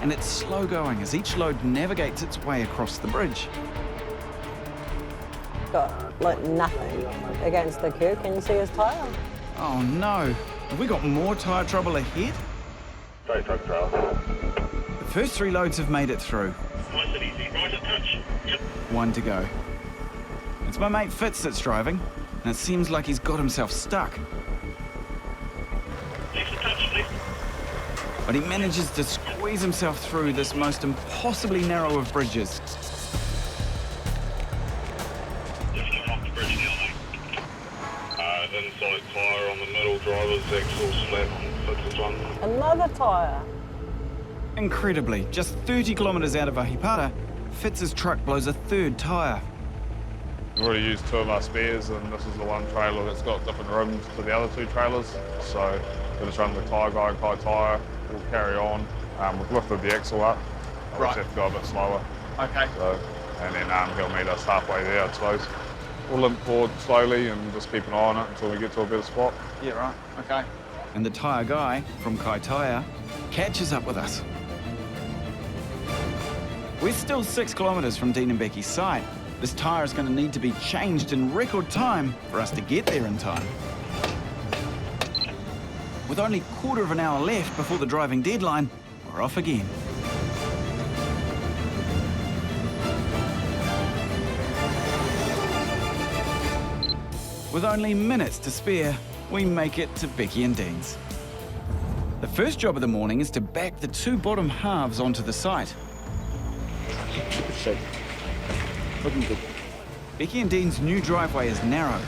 and it's slow going as each load navigates its way across the bridge.
Got like nothing against the curb. Can you see his tyre?
Oh no, have we got more tyre trouble ahead?
Straight truck trail.
The first 3 loads have made it through.
Nice and easy. Right at touch. Yep.
1 to go. It's my mate Fitz that's driving, and it seems like he's got himself stuck. But he manages to squeeze himself through this most impossibly narrow of bridges.
Just coming off the bridge now, mate. Inside tyre on the middle, driver's axle slap on Fitz's one.
Another tyre.
Incredibly, just 30 kilometres out of Ahipara, Fitz's truck blows a 3rd tyre.
We've already used 2 of our spares, and this is the one trailer that's got different rims to the other 2 trailers. So we'll just run the tyre guy, Kai Tyre. We'll carry on. We've lifted the axle up. We'll just have to go a bit slower.
Okay.
So, and then he'll meet us halfway there, I suppose. We'll limp forward slowly and just keep an eye on it until we get to a better spot.
Yeah, right. Okay.
And the tyre guy from Kai Tyre catches up with us. We're still 6 kilometres from Dean and Becky's site. This tyre is going to need to be changed in record time for us to get there in time. With only 1/4 of an hour left before the driving deadline, we're off again. With only minutes to spare, we make it to Becky and Dean's. The first job of the morning is to back the 2 bottom halves onto the site. Looking good. Becky and Dean's new driveway is narrow,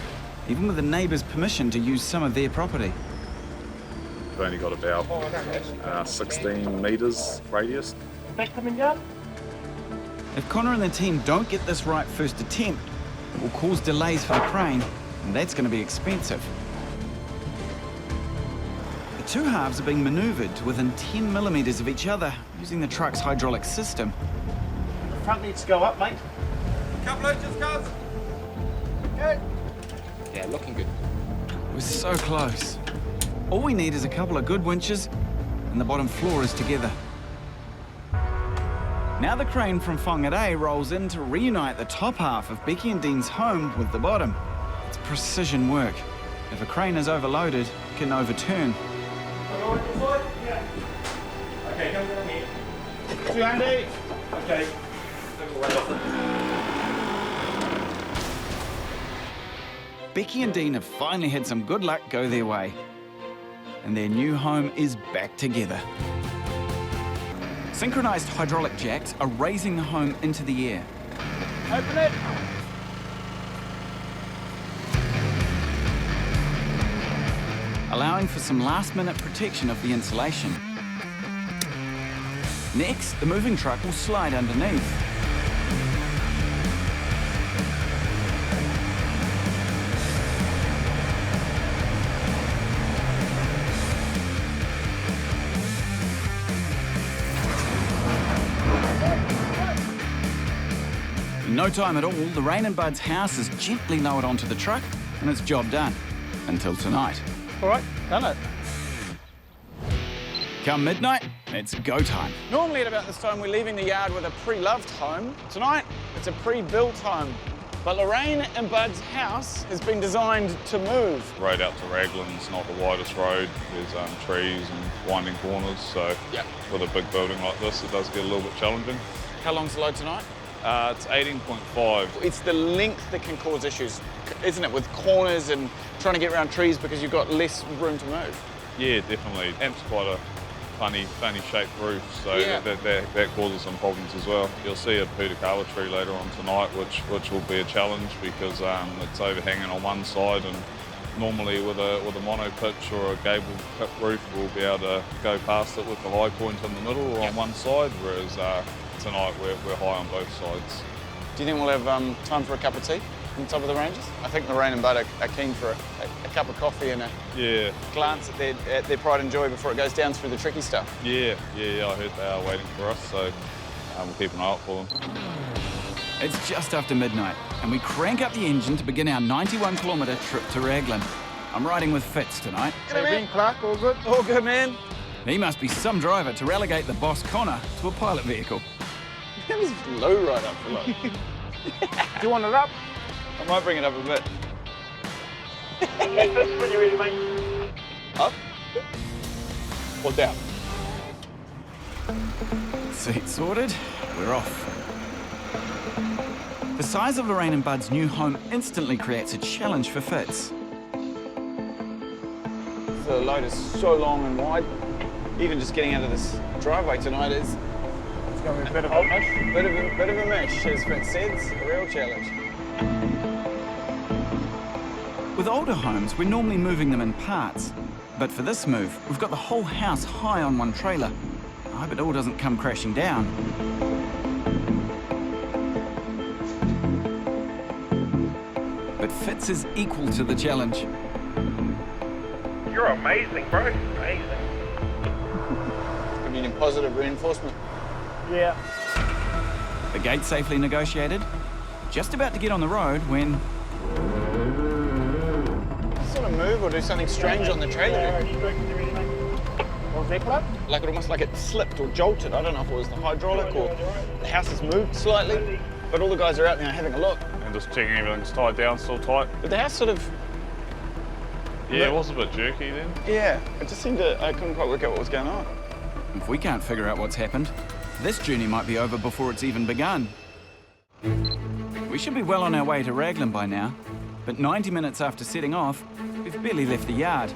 even with the neighbours' permission to use some of their property.
We've only got about 16 metres radius.
Back coming down?
If Connor and the team don't get this right first attempt, will cause delays for the crane, and that's going to be expensive. The two halves are being manoeuvred to within 10 millimetres of each other using the truck's hydraulic system.
The front needs to go up, mate.
Couple inches, cuz.
Good. Yeah, looking good.
We're so close. All we need is a couple of good winches, and the bottom floor is together. Now the crane from Whangarei rolls in to reunite the top half of Becky and Dean's home with the bottom. It's precision work. If a crane is overloaded, it can overturn.
Okay, come down here. 200. Okay.
Becky and Dean have finally had some good luck go their way, and their new home is back together. Synchronized hydraulic jacks are raising the home into the air.
Open it.
Allowing for some last-minute protection of the insulation. Next, the moving truck will slide underneath. In no time at all, the Rain and Bud's house is gently lowered onto the truck, and it's job done. Until tonight.
All right, done it.
Come midnight, it's go time.
Normally at about this time, we're leaving the yard with a pre-loved home. Tonight, it's a pre-built home. But Lorraine and Bud's house has been designed to move.
Road out to Raglan's not the widest road. There's trees and winding corners, so with a big building like this, it does get a little bit challenging.
How long's the load tonight?
It's 18.5.
It's the length that can cause issues, isn't it? With corners and trying to get around trees because you've got less room to move.
Yeah, definitely. Amp's quite a funny shaped roof, so that causes some problems as well. You'll see a Putakala tree later on tonight, which will be a challenge because it's overhanging on one side, and normally with a mono pitch or a gable pit roof, we'll be able to go past it with the high point in the middle or on one side, whereas tonight we're high on both sides.
Do you think we'll have time for a cup of tea on top of the ranges? I think Lorraine and Bud are keen for a cup of coffee and a glance at their pride and joy before it goes down through the tricky stuff.
Yeah, I heard they are waiting for us, so we'll keep an eye out for them.
It's just after midnight, and we crank up the engine to begin our 91-kilometre trip to Raglan. I'm riding with Fitz tonight.
Hey, Ben Clark, all good?
All good, man.
He must be some driver to relegate the boss Connor to a pilot vehicle.
That was low right up for low.
Do you want it up?
I might bring it up a bit.
Okay, Fitz, when you're ready, mate.
Up? Or down?
Seat sorted, we're off. The size of Lorraine and Bud's new home instantly creates a challenge for Fitz.
The load is so long and wide. Even just getting out of this driveway tonight is...
It's going to be a bit of a mish.
Bit of a mish, as Fitz said. It's a real challenge.
With older homes, we're normally moving them in parts. But for this move, we've got the whole house high on one trailer. I hope it all doesn't come crashing down. But Fitz is equal to the challenge.
You're amazing, bro. Amazing.
Could be a positive reinforcement.
Yeah.
The gate safely negotiated. Just about to get on the road when...
Sort of move or do something strange on the trailer.
What was that, Club?
Like almost like it slipped or jolted. I don't know if it was the hydraulic or the house has moved slightly. But all the guys are out there having a look.
And just checking everything's tied down, still tight.
But the house sort of...
Yeah, it was a bit jerky then.
Yeah, it just seemed to... I couldn't quite work out what was going on.
If we can't figure out what's happened, this journey might be over before it's even begun. We should be well on our way to Raglan by now, but 90 minutes after setting off, we've barely left the yard.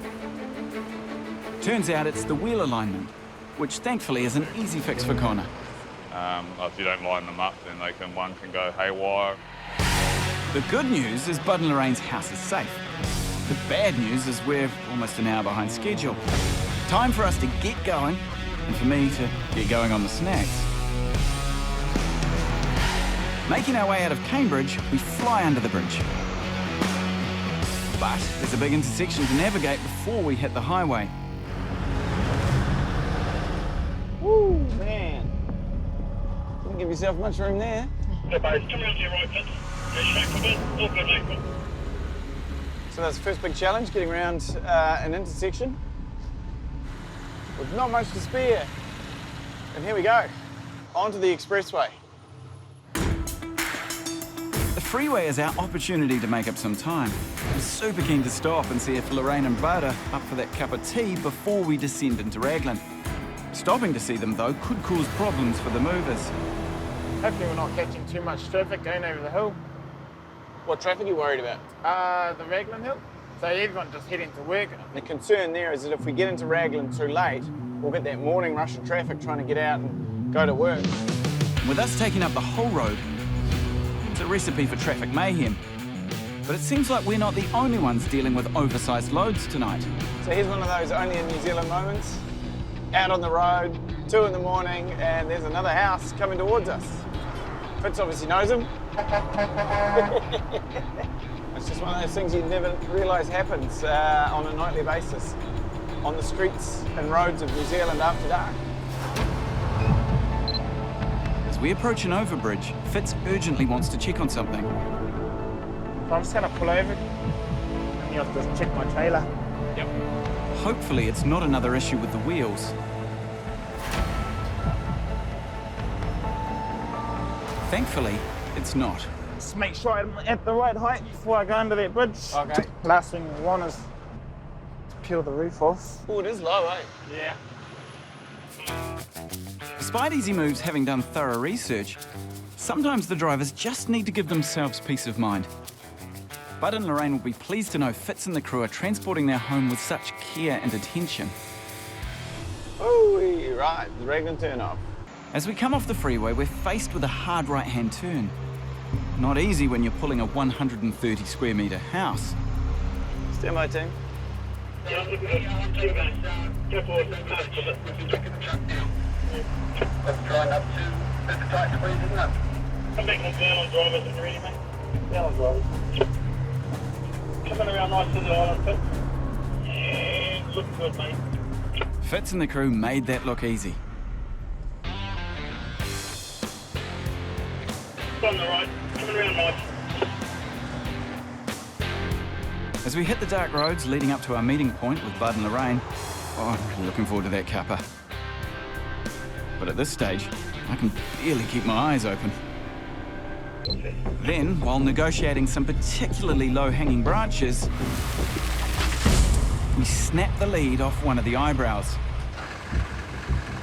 Turns out it's the wheel alignment, which thankfully is an easy fix for Connor.
If you don't line them up, then one can go haywire.
The good news is Bud and Lorraine's house is safe. The bad news is we're almost an hour behind schedule. Time for us to get going, and for me to get going on the snacks. Making our way out of Cambridge, we fly under the bridge. But there's a big intersection to navigate before we hit the highway.
Woo, man. Didn't give yourself much room there.
Hey, base, come around to your right, Fitz. Yeah, straight for a bit. All good, mate. Cool.
So that's the first big challenge, getting around an intersection with not much to spare. And here we go, onto the expressway.
The freeway is our opportunity to make up some time. I'm super keen to stop and see if Lorraine and Bud are up for that cup of tea before we descend into Raglan. Stopping to see them, though, could cause problems for the movers.
Hopefully we're not catching too much traffic going over the hill.
What traffic are you worried about?
The Raglan Hill. So everyone just heading to work.
The concern there is that if we get into Raglan too late, we'll get that morning rush of traffic trying to get out and go to work.
With us taking up the whole road, it's a recipe for traffic mayhem. But it seems like we're not the only ones dealing with oversized loads tonight.
So here's one of those only in New Zealand moments. Out on the road, 2 in the morning, and there's another house coming towards us. Fitz obviously knows him. It's just one of those things you'd never realise happens on a nightly basis on the streets and roads of New Zealand after dark.
As we approach an overbridge, Fitz urgently wants to check on something.
So I'm just going to pull over and you'll just check my trailer.
Yep.
Hopefully it's not another issue with the wheels. Thankfully, it's not.
Just make sure I'm at the right height before I go under that bridge.
Okay.
Last thing we want is to peel the roof off.
Oh, it is low, eh?
Yeah.
Despite Easy Moves having done thorough research, sometimes the drivers just need to give themselves peace of mind. Bud and Lorraine will be pleased to know Fitz and the crew are transporting their home with such care and attention.
Oh, right, the Raglan turn off.
As we come off the freeway, we're faced with a hard right-hand turn. Not easy when you're pulling a 130 square metre house.
Stand by, team.
Yeah, look good. Go forward.
Let's try up to the tight squeeze, isn't it?
Come back and down on drivers if you're ready, mate. Down on drivers. Coming around nice to the island, Fitz. Yeah, looking good, mate.
Fitz and the crew made that look easy.
On the right, coming around right.
As we hit the dark roads leading up to our meeting point with Bud and Lorraine, I'm really looking forward to that cuppa. But at this stage, I can barely keep my eyes open. Then, while negotiating some particularly low-hanging branches, we snap the lead off one of the eyebrows.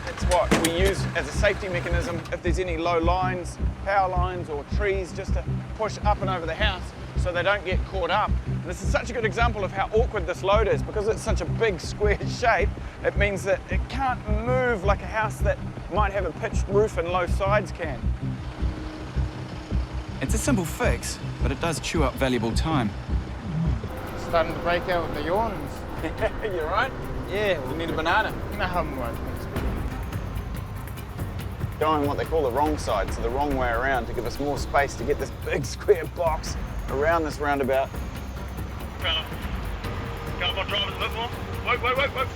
It's what we use as a safety mechanism if there's any low lines, power lines or trees, just to push up and over the house so they don't get caught up. And this is such a good example of how awkward this load is. Because it's such a big square shape, it means that it can't move like a house that might have a pitched roof and low sides can.
It's a simple fix, but it does chew up valuable time.
Starting to break out with the yawns.
You're right? Yeah, we need a banana.
No, I'm right.
Going what they call the wrong side, so the wrong way around, to give us more space to get this big square box around this roundabout.
Can't my drivers a bit more? Wait.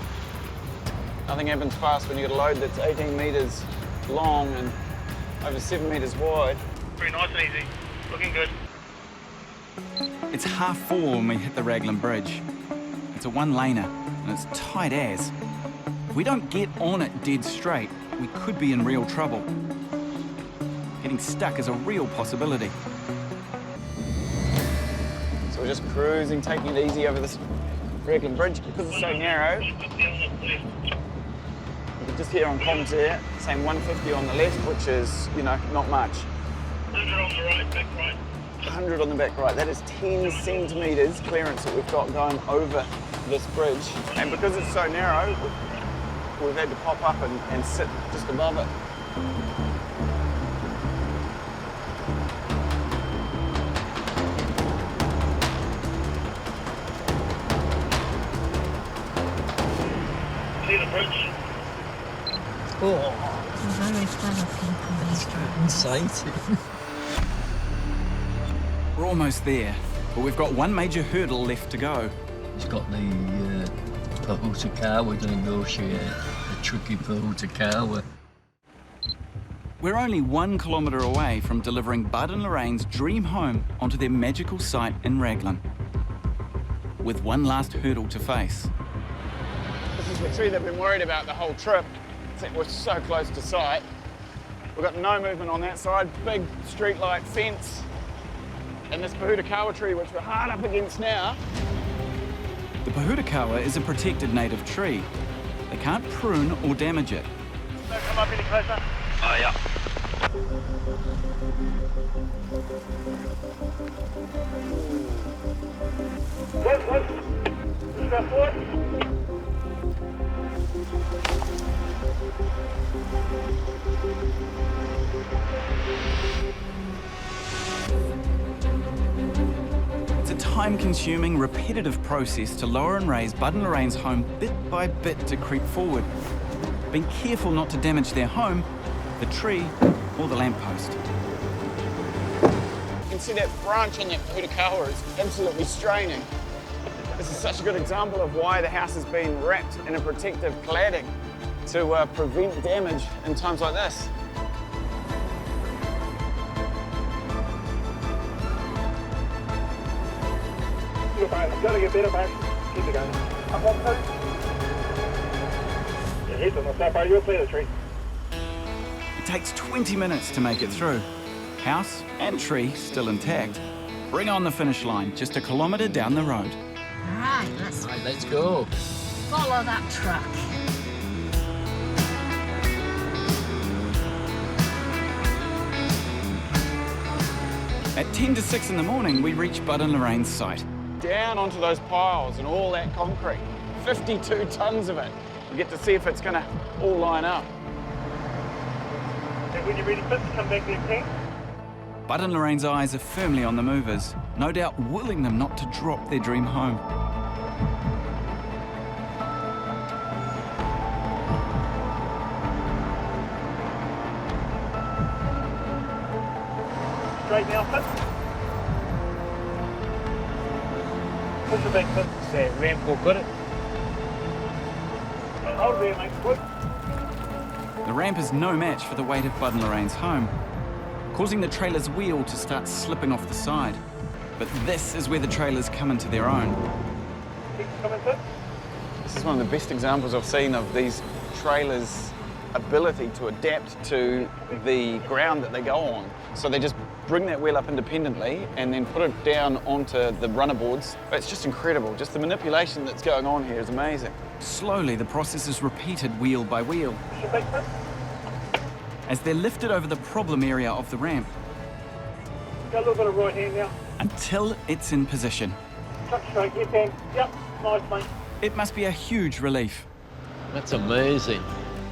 Nothing happens fast when you get a load that's 18 metres long and over 7 metres wide.
Pretty nice and easy. Looking good.
It's 4:30 when we hit the Raglan Bridge. It's a one-laner, and it's tight as. If we don't get on it dead straight, we could be in real trouble. Getting stuck is a real possibility.
So we're just cruising, taking it easy over this Raglan Bridge because it's so narrow. You can just hear on comms there saying 150 on the left, which is, you know, not much.
100 on the right, back right.
100 on the back right. That is 10 centimetres clearance that we've got going over this bridge. And because it's so narrow, we've had to pop up and sit just above it.
See the bridge?
Oh, very clever people, these dragons.
We're almost there, but we've got one major hurdle left to go.
It's got the Pahutakawa to negotiate, the tricky Pahutakawa.
We're only 1 kilometre away from delivering Bud and Lorraine's dream home onto their magical site in Raglan, with one last hurdle to face.
This is the tree they've been worried about the whole trip. We're so close to site. We've got no movement on that side, big streetlight fence, and this Pahutakawa tree, which we're hard up against now.
The Pahutakawa is a protected native tree. They can't prune or damage it.
Don't come up any closer.
Oh, yeah.
What? Step forward.
It's a time-consuming, repetitive process to lower and raise Bud and Lorraine's home bit by bit to creep forward, being careful not to damage their home, the tree, or the lamppost.
You can see that branch on that Pahutakawa is absolutely straining. This is such a good example of why the house has been wrapped in a protective cladding to prevent damage in times like this.
You're fine. Gotta get better, mate. Keep it going. Up on two. Your head's on the top, bro. You'll clear the tree.
It takes 20 minutes to make it through. House and tree still intact. Bring on the finish line, just 1 kilometre down the road.
All right,
Let's go.
follow that truck.
At 10 to 6 in the morning, we reach Bud and Lorraine's site.
Down onto those piles and all that concrete. 52 tonnes of it. We get to see if it's going to all line up.
And when you're ready, fit, come back there, okay?
Bud and Lorraine's eyes are firmly on the movers, no doubt willing them not to drop their dream home.
Straight now, fit. Push it back, fit.
That ramp will got it.
Hold there, mate. Good.
The ramp is no match for the weight of Bud and Lorraine's home, causing the trailer's wheel to start slipping off the side. But this is where the trailers come into their own.
Come in, fit.
This is one of the best examples I've seen of these trailers' ability to adapt to the ground that they go on. So they just bring that wheel up independently and then put it down onto the runner boards. It's just incredible. Just the manipulation that's going on here is amazing.
Slowly, the process is repeated wheel by wheel. As they're lifted over the problem area of the ramp.
Got a little bit of right hand now.
Until it's in position.
Truck straight, left hand. Yep, nice, mate.
It must be a huge relief.
That's amazing.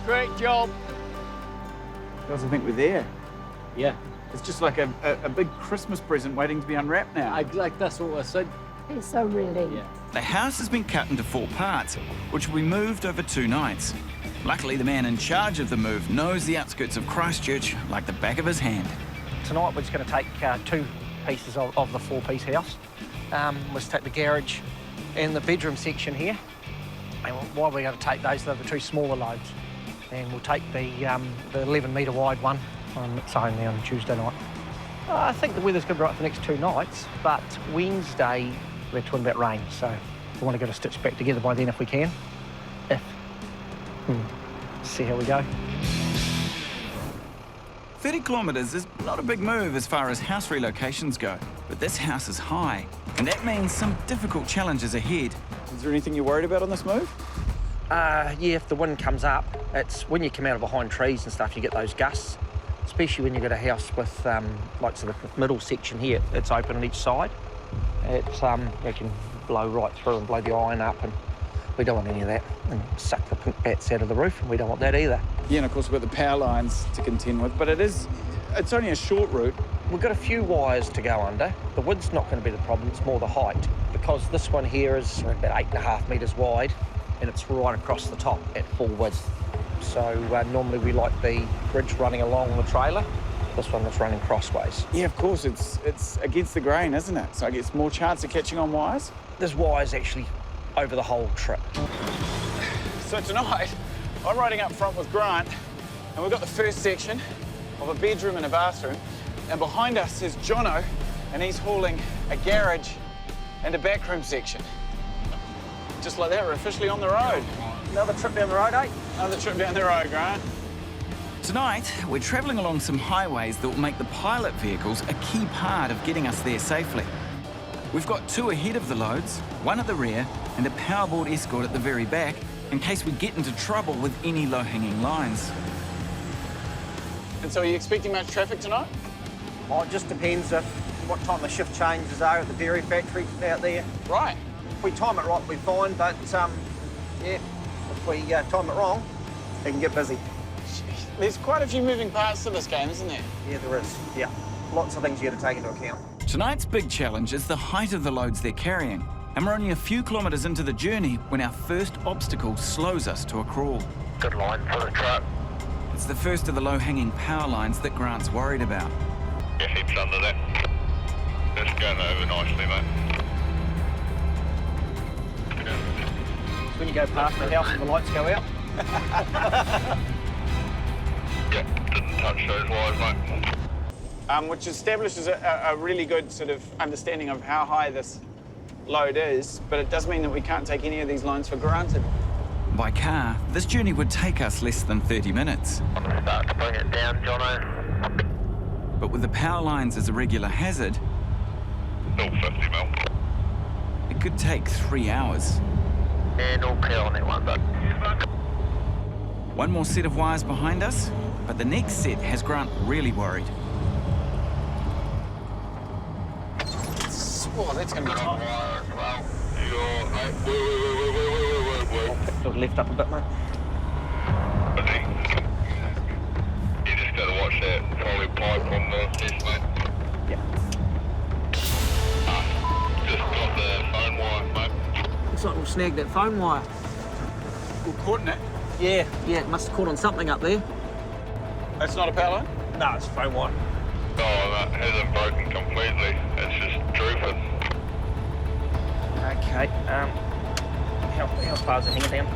Great job. Guys, I think we're there.
Yeah.
It's just like a big Christmas present waiting to be unwrapped now.
Like that's what I said.
It's so really.
Yeah.
The house has been cut into 4 parts, which will be moved over 2 nights. Luckily, the man in charge of the move knows the outskirts of Christchurch like the back of his hand.
Tonight we're just going to take 2 pieces of the 4-piece house. Let's take the garage and the bedroom section here. And why we're going to take those, they're the 2 smaller loads. And we'll take the 11-metre wide one on its own there on Tuesday night. I think the weather's going to be right for the next 2 nights, but Wednesday we're talking about rain, so we want to get a stitch back together by then if we can. See how we go.
30 kilometres is not a big move as far as house relocations go, but this house is high, and that means some difficult challenges ahead.
Is there anything you're worried about on this move?
Yeah, if the wind comes up, it's when you come out of behind trees and stuff, you get those gusts, especially when you've got a house with, like, so the middle section here, it's open on each side. It can blow right through and blow the iron up, and we don't want any of that, and suck the pink bats out of the roof, and we don't want that either.
Yeah, and of course we've got the power lines to contend with, but it's only a short route.
We've got a few wires to go under. The width's not going to be the problem, it's more the height, because this one here is about 8.5 metres wide, and it's right across the top at full width. So normally we like the bridge running along the trailer, this one that's running crossways.
Yeah, of course, it's against the grain, isn't it? So it gets more chance of catching on wires.
There's wires actually over the whole trip.
So tonight, I'm riding up front with Grant, and we've got the first section of a bedroom and a bathroom, and behind us is Jono, and he's hauling a garage and a backroom section. Just like that, we're officially on the road.
Another trip down the road, eh?
Another trip down the road, Grant.
Tonight, we're travelling along some highways that will make the pilot vehicles a key part of getting us there safely. We've got 2 ahead of the loads, 1 at the rear, and a powerboard escort at the very back, in case we get into trouble with any low-hanging lines.
And so are you expecting much traffic tonight?
Oh, it just depends if what time the shift changes are at the dairy factory out there.
Right.
If we time it right, we're fine, but yeah, if we time it wrong, it can get busy.
There's quite a few moving parts to this game, isn't there?
Yeah, there is. Yeah, lots of things you got to take into account.
Tonight's big challenge is the height of the loads they're carrying, and we're only a few kilometres into the journey when our first obstacle slows us to a crawl.
Good line for the truck.
It's the first of the low-hanging power lines that Grant's worried about.
Yeah, heaps under that. That's going over nicely, mate.
It's when you go past the house and the lights go out.
Yeah, didn't touch those wires, mate.
Which establishes a really good sort of understanding of how high this load is, but it does mean that we can't take any of these lines for granted.
By car, this journey would take us less than 30 minutes.
I'm going to start to bring it down, Jono.
But with the power lines as a regular hazard,
Still 50 mil.
it could take 3 hours.
And all clear on that one, bud.
One more set of wires behind us, but the next set has Grant really worried.
Oh, that's going to be tight.
Sort of left up a bit, mate.
You just got to watch that poly pipe on the test, mate.
Yeah.
Just got the phone wire, mate.
Looks like we've snagged that phone wire.
We're caught in it.
Yeah, it must have caught on something up there.
That's not a power line?
No, it's a phone wire.
Oh, that hasn't broken completely. It's just drooping.
Okay, how far is it hanging down?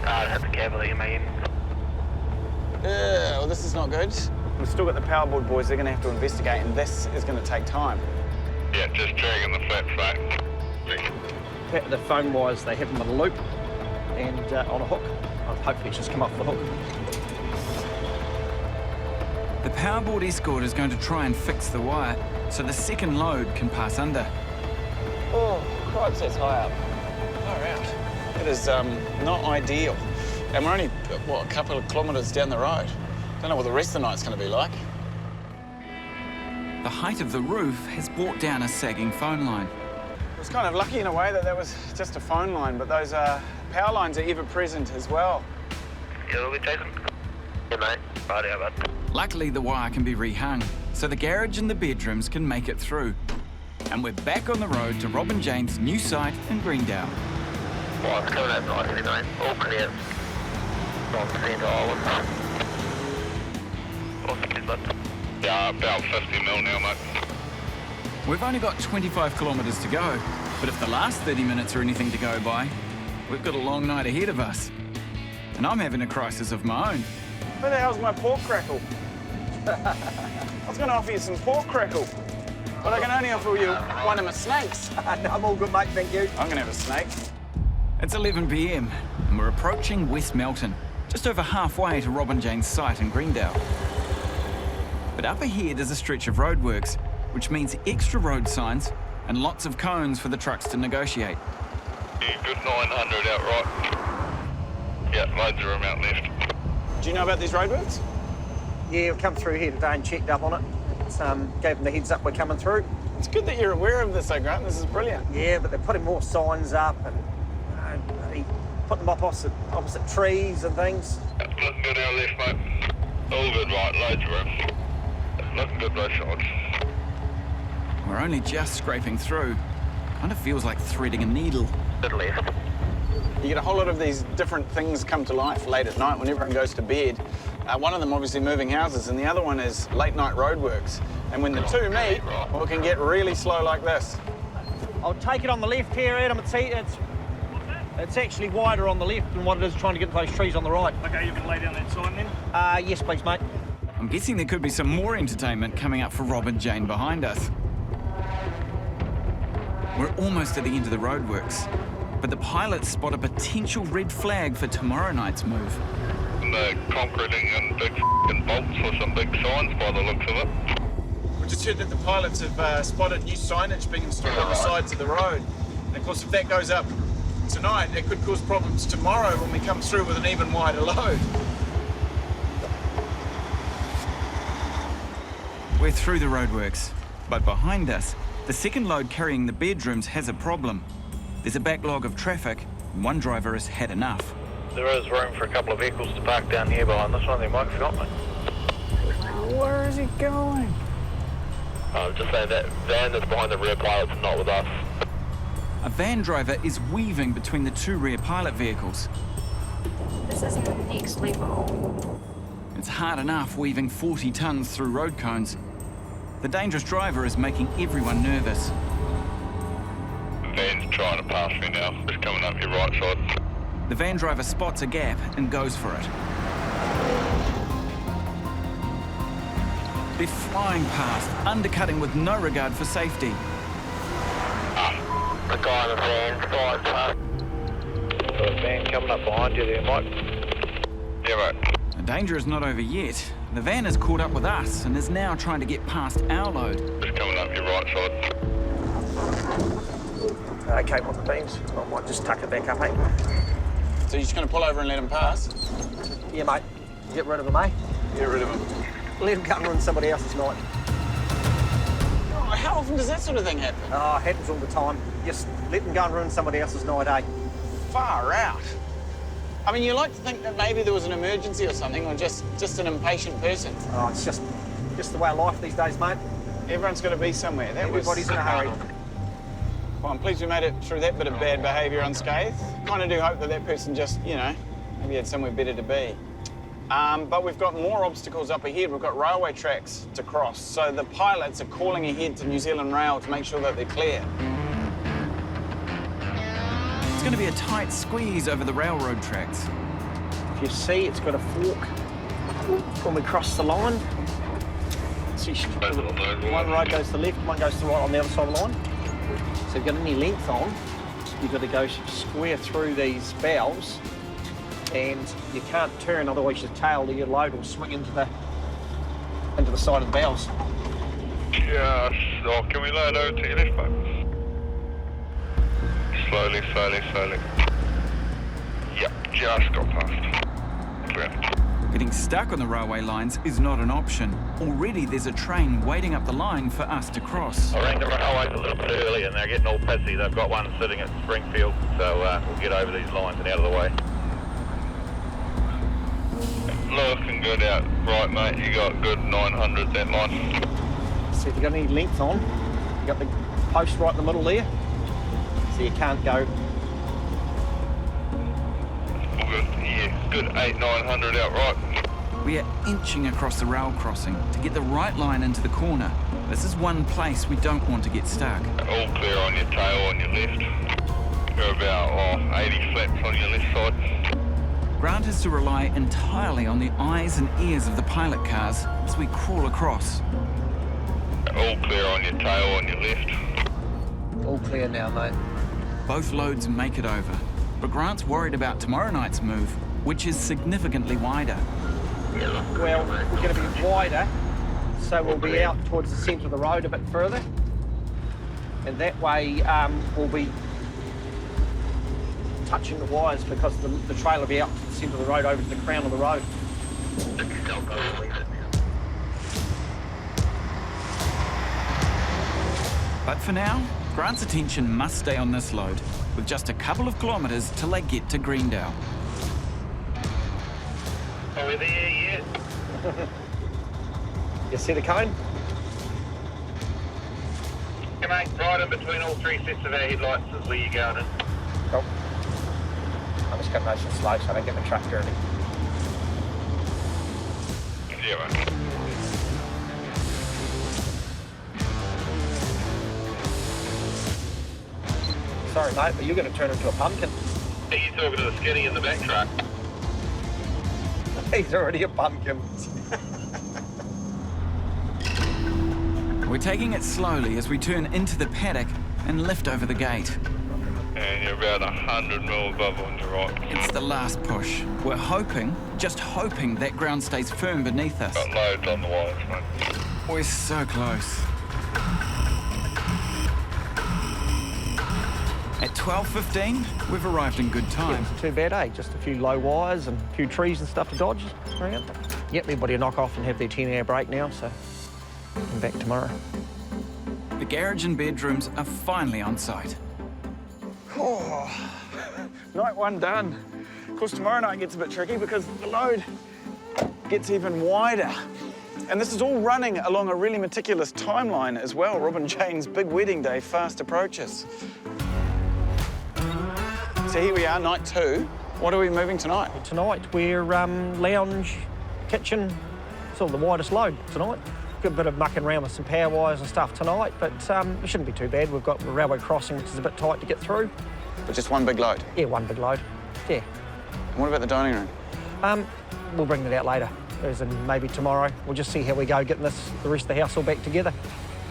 I'd have the cable in my end.
Well, this is not good. We've still got the powerboard boys. They're going to have to investigate, and this is going to take time.
Yeah, just dragging the flat back.
The phone wires, they have them with a loop and on a hook. Hopefully it's just come off the hook.
The powerboard escort is going to try and fix the wire so the second load can pass under.
Oh, cripes, that's high up. Far out. It is not ideal. And we're only, what, a couple of kilometres down the road. Don't know what the rest of the night's going to be like.
The height of the roof has brought down a sagging phone line.
I was kind of lucky in a way that was just a phone line, but those power lines are ever present as well.
Yeah, will be Jason. Yeah, mate. Right out, bud.
Luckily, the wire can be rehung, so the garage and the bedrooms can make it through. And we're back on the road to Rob and Jane's new site in Greendale.
Well, it's coming out nicely, mate. All clear. From Centre Island. What's the bud?
Yeah, about 50 mil now, mate.
We've only got 25 kilometres to go, but if the last 30 minutes are anything to go by, we've got a long night ahead of us. And I'm having a crisis of my own.
Where the hell's my pork crackle? I was going to offer you some pork crackle, but I can only offer you one of my snakes.
No, I'm all good, mate, thank you.
I'm going to have a snake.
It's 11 p.m, and we're approaching West Melton, just over halfway to Rob and Jane's site in Greendale. But up ahead is a stretch of roadworks, which means extra road signs and lots of cones for the trucks to negotiate.
Yeah, good 900 out right. Yeah, loads of them out left.
Do you know about these roadworks?
Yeah, we've come through here today and checked up on it. It's, gave them the heads up we're coming through.
It's good that you're aware of this, though, Grant. This is brilliant.
Yeah, but they're putting more signs up and putting them up opposite trees and things.
Looking good out left, mate. All good, right, loads of room. Looking good, both sides.
We're only just scraping through. Kind of feels like threading a needle.
Good left.
You get a whole lot of these different things come to life late at night when everyone goes to bed. One of them obviously moving houses, and the other one is late night roadworks. And when the two meet, well, it can get really slow like this.
I'll take it on the left here, Adam. It's actually wider on the left than what it is trying to get to those trees on the right.
Okay, you can lay down that sign then?
Yes, please, mate.
I'm guessing there could be some more entertainment coming up for Rob and Jane behind us. We're almost at the end of the roadworks, but the pilots spot a potential red flag for tomorrow night's move.
They're concreting and big f***ing bolts for some big signs by the looks of it.
We just heard that the pilots have spotted new signage being installed on the sides of the road. And of course, if that goes up tonight, it could cause problems tomorrow when we come through with an even wider load.
We're through the roadworks, but behind us, the second load carrying the bedrooms has a problem. There's a backlog of traffic, and one driver has had enough.
There is room for a couple of vehicles to park down here behind this one. They might forgot me.
Where is he going?
Just saying that van that's behind the rear pilot's not with us.
A van driver is weaving between the two rear pilot vehicles.
This is the next level.
It's hard enough weaving 40 tons through road cones. The dangerous driver is making everyone nervous.
The van's trying to pass me now. It's coming up your right side.
The van driver spots a gap and goes for it. They're flying past, undercutting with no regard for safety.
The guy in the van side past. So a van coming up behind you there, Mike. Yeah, mate.
The danger is not over yet. The van has caught up with us and is now trying to get past our load.
It's coming up your right side.
Okay, what the beams? I might just tuck it back up, eh?
So you're just going to pull over and let them pass?
Yeah, mate. Get rid of them, eh?
Get rid of them.
Let them come ruin somebody else's night.
Oh, how often does that sort of thing happen?
Oh, it happens all the time. Just let them go and ruin somebody else's night, eh?
Far out. I mean, you like to think that maybe there was an emergency or something, or just an impatient person.
Oh, it's just the way of life these days, mate.
Everyone's got to be somewhere.
Everybody's in a hurry.
Well, I'm pleased we made it through that bit of bad behaviour unscathed. Kind of do hope that that person just, you know, maybe had somewhere better to be. But we've got more obstacles up ahead. We've got railway tracks to cross. So the pilots are calling ahead to New Zealand Rail to make sure that they're clear.
It's going to be a tight squeeze over the railroad tracks.
If you see, it's got a fork when we cross the line. See, one road goes to the left, one goes to the right on the other side of the line. So if you've got any length on, you've got to go square through these bows, and you can't turn, otherwise your tail or your load will swing into the side of the bows.
Just, oh, can we load over to your left, mate? Slowly. Yep, just got past. Clear.
Getting stuck on the railway lines is not an option. Already there's a train waiting up the line for us to cross.
I rang the railways a little bit early and they're getting all pissy. They've got one sitting at Springfield, so we'll get over these lines and out of the way. Looking good out right, mate. You got good 900 that line.
So if you've got any length on, you've got the post right in the middle there, so you can't go.
All good, yeah, good 800-900 out right.
We are inching across the rail crossing to get the right line into the corner. This is one place we don't want to get stuck.
All clear on your tail on your left. You're about 80 flaps on your left side.
Grant has to rely entirely on the eyes and ears of the pilot cars as we crawl across.
All clear on your tail on your left.
All clear now, mate.
Both loads make it over, but Grant's worried about tomorrow night's move, which is significantly wider.
Well, we're going to be wider, so we'll be out towards the centre of the road a bit further, and that way we'll be touching the wires because the trail will be out to the centre of the road over to the crown of the road.
But for now, Grant's attention must stay on this load, with just a couple of kilometres till they get to Greendale.
Are we there yet?
You see the cone?
Okay, mate, right in between all three sets of our headlights is where you're going in.
Cool. just got nice and slow so I don't get the truck dirty.
Yeah, mate.
Sorry, mate, but you're going to turn into a pumpkin.
Are you talking to the skinny in the back truck?
He's already a pumpkin.
We're taking it slowly as we turn into the paddock and lift over the gate.
And you're about 100 mil above on your right.
It's the last push. We're hoping, just hoping, that ground stays firm beneath us.
Got loads on the lines, mate.
We're so close. At 12:15, we've arrived in good time.
Yeah, it wasn't too bad, eh? Just a few low wires and a few trees and stuff to dodge around. Yep, everybody will knock off and have their 10-hour break now, so I'm back tomorrow.
The garage and bedrooms are finally on site.
Oh, night one done. Of course, tomorrow night gets a bit tricky because the load gets even wider. And this is all running along a really meticulous timeline as well. Robin Jane's big wedding day fast approaches. So here we are, night two. What are we moving tonight?
Tonight, we're lounge, kitchen, sort of the widest load tonight. Got a bit of mucking around with some power wires and stuff tonight, but it shouldn't be too bad. We've got the railway crossing, which is a bit tight to get through.
But just one big load?
Yeah, one big load, yeah.
And what about the dining room?
We'll bring that out later, as in maybe tomorrow. We'll just see how we go getting the rest of the house all back together.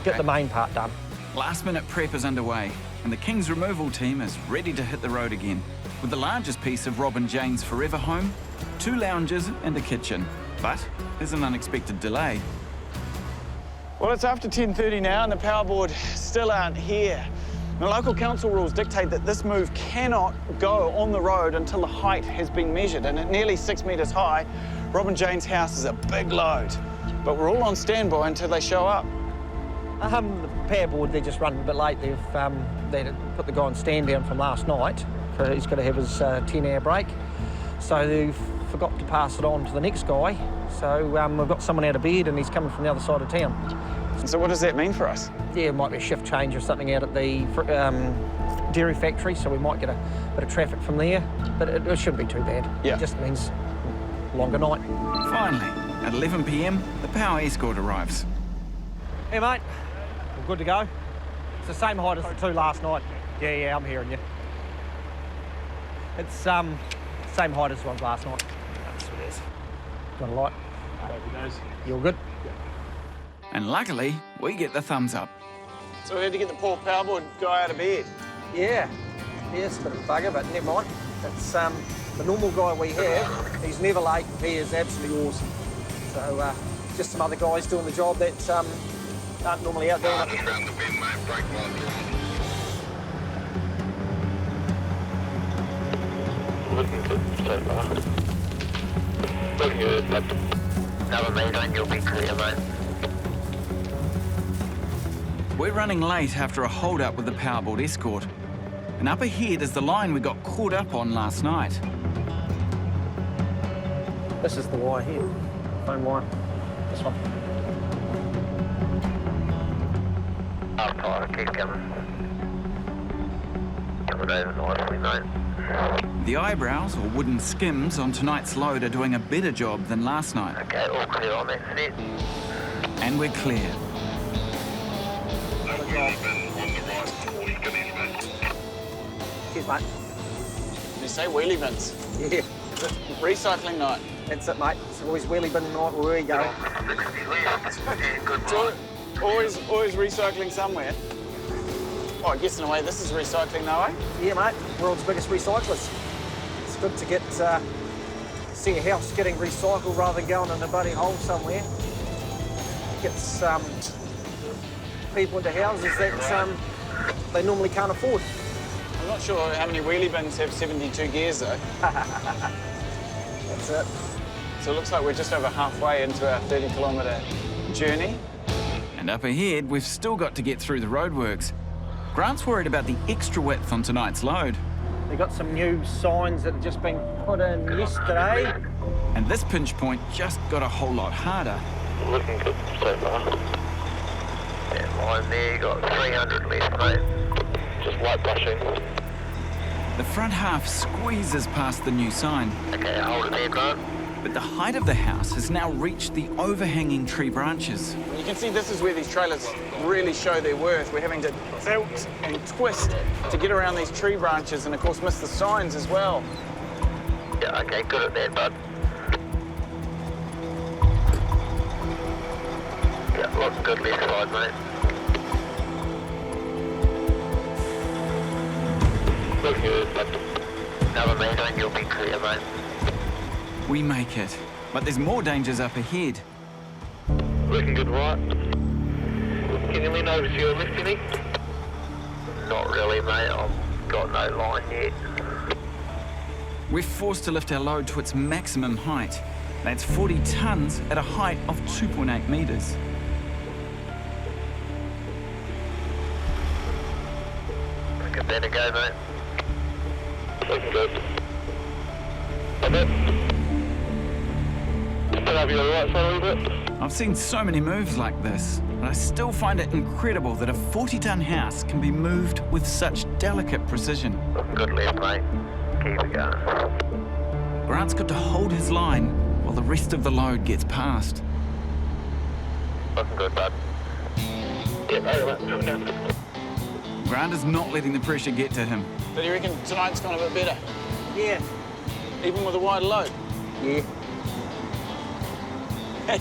Get the main part done.
Last-minute prep is underway, and the King's removal team is ready to hit the road again, with the largest piece of Robin Jane's forever home, 2 lounges and a kitchen. But there's an unexpected delay.
Well, it's after 10:30 now and the power board still aren't here. The local council rules dictate that this move cannot go on the road until the height has been measured, and at nearly 6 metres high, Robin Jane's house is a big load. But we're all on standby until they show up.
The power board, they're just running a bit late. They've they put the guy on stand down from last night. He's got to have his 10-hour break. So they've forgot to pass it on to the next guy. So we've got someone out of bed and he's coming from the other side of town.
So what does that mean for us?
Yeah, it might be a shift change or something out at the dairy factory, so we might get a bit of traffic from there. But it shouldn't be too bad.
Yeah.
It just means longer night.
Finally, at 11 p.m, the power escort arrives.
Hey, mate. We're good to go. It's the same height as the 2 last night. Yeah, I'm hearing you. It's same height as the ones last night. That's what it is. Got a light? You all good?
And luckily, we get the thumbs up.
So we had to get the poor power board guy out of bed.
Yeah, it's a bit of a bugger, but never mind. It's the normal guy we have. He's never late. He is absolutely awesome. So just some other guys doing the job that aren't normally out doing it.
Just round the bend, mate. Brake light. Looking good so far. Looking good, but another metre and you'll be clear, mate.
We're running late after a hold-up with the powerboard escort. And up ahead is the line we got caught up on last night.
This is the wire here. Phone wire. This one.
I'll try to keep coming. Coming over nicely, mate.
The eyebrows, or wooden skims, on tonight's load are doing a better job than last night.
Okay, all clear on that set.
And we're clear.
Cheers, mate.
You say wheelie bins?
Yeah.
Recycling night.
That's it, mate. It's always wheelie bin night where we go.
Always recycling somewhere. Oh, I guess in a way this is recycling though, eh?
Yeah, mate. World's biggest recyclers. It's good to get see a house getting recycled rather than going in a bloody hole somewhere. Gets people into houses that they normally can't afford.
I'm not sure how many wheelie bins have 72 gears though.
That's it.
So it looks like we're just over halfway into our 30-kilometre journey.
And up ahead, we've still got to get through the roadworks. Grant's worried about the extra width on tonight's load.
They got some new signs that have just been put in yesterday.
And this pinch point just got a whole lot harder.
Looking good so far. That line there, you got 300 left, mate. Just light brushing.
The The front half squeezes past the new sign.
Okay, hold it there, Grant.
But the height of the house has now reached the overhanging tree branches.
You can see this is where these trailers really show their worth. We're having to tilt and twist to get around these tree branches and, of course, miss the signs as well.
Yeah, okay, good at that, bud. Yeah, looking good left side, mate. Looking good, bud. Another metre and you'll be clear, mate.
We make it, but there's more dangers up ahead.
Looking good, right? Can you lean over to your left, any? Not really, mate. I've got no line yet.
We're forced to lift our load to its maximum height. That's 40 tonnes at a height of 2.8 metres.
Give that a go, mate. Looking good. A bit. Put up your right side a little bit.
I've seen so many moves like this, but I still find it incredible that a 40-tonne house can be moved with such delicate precision.
Looking good left, mate. Keep it going.
Grant's got to hold his line while the rest of the load gets past.
Looking good, bud. Yeah, over, mate.
Grant is not letting the pressure get to him.
So do you reckon tonight's gone a bit better?
Yeah.
Even with a wider load?
Yeah.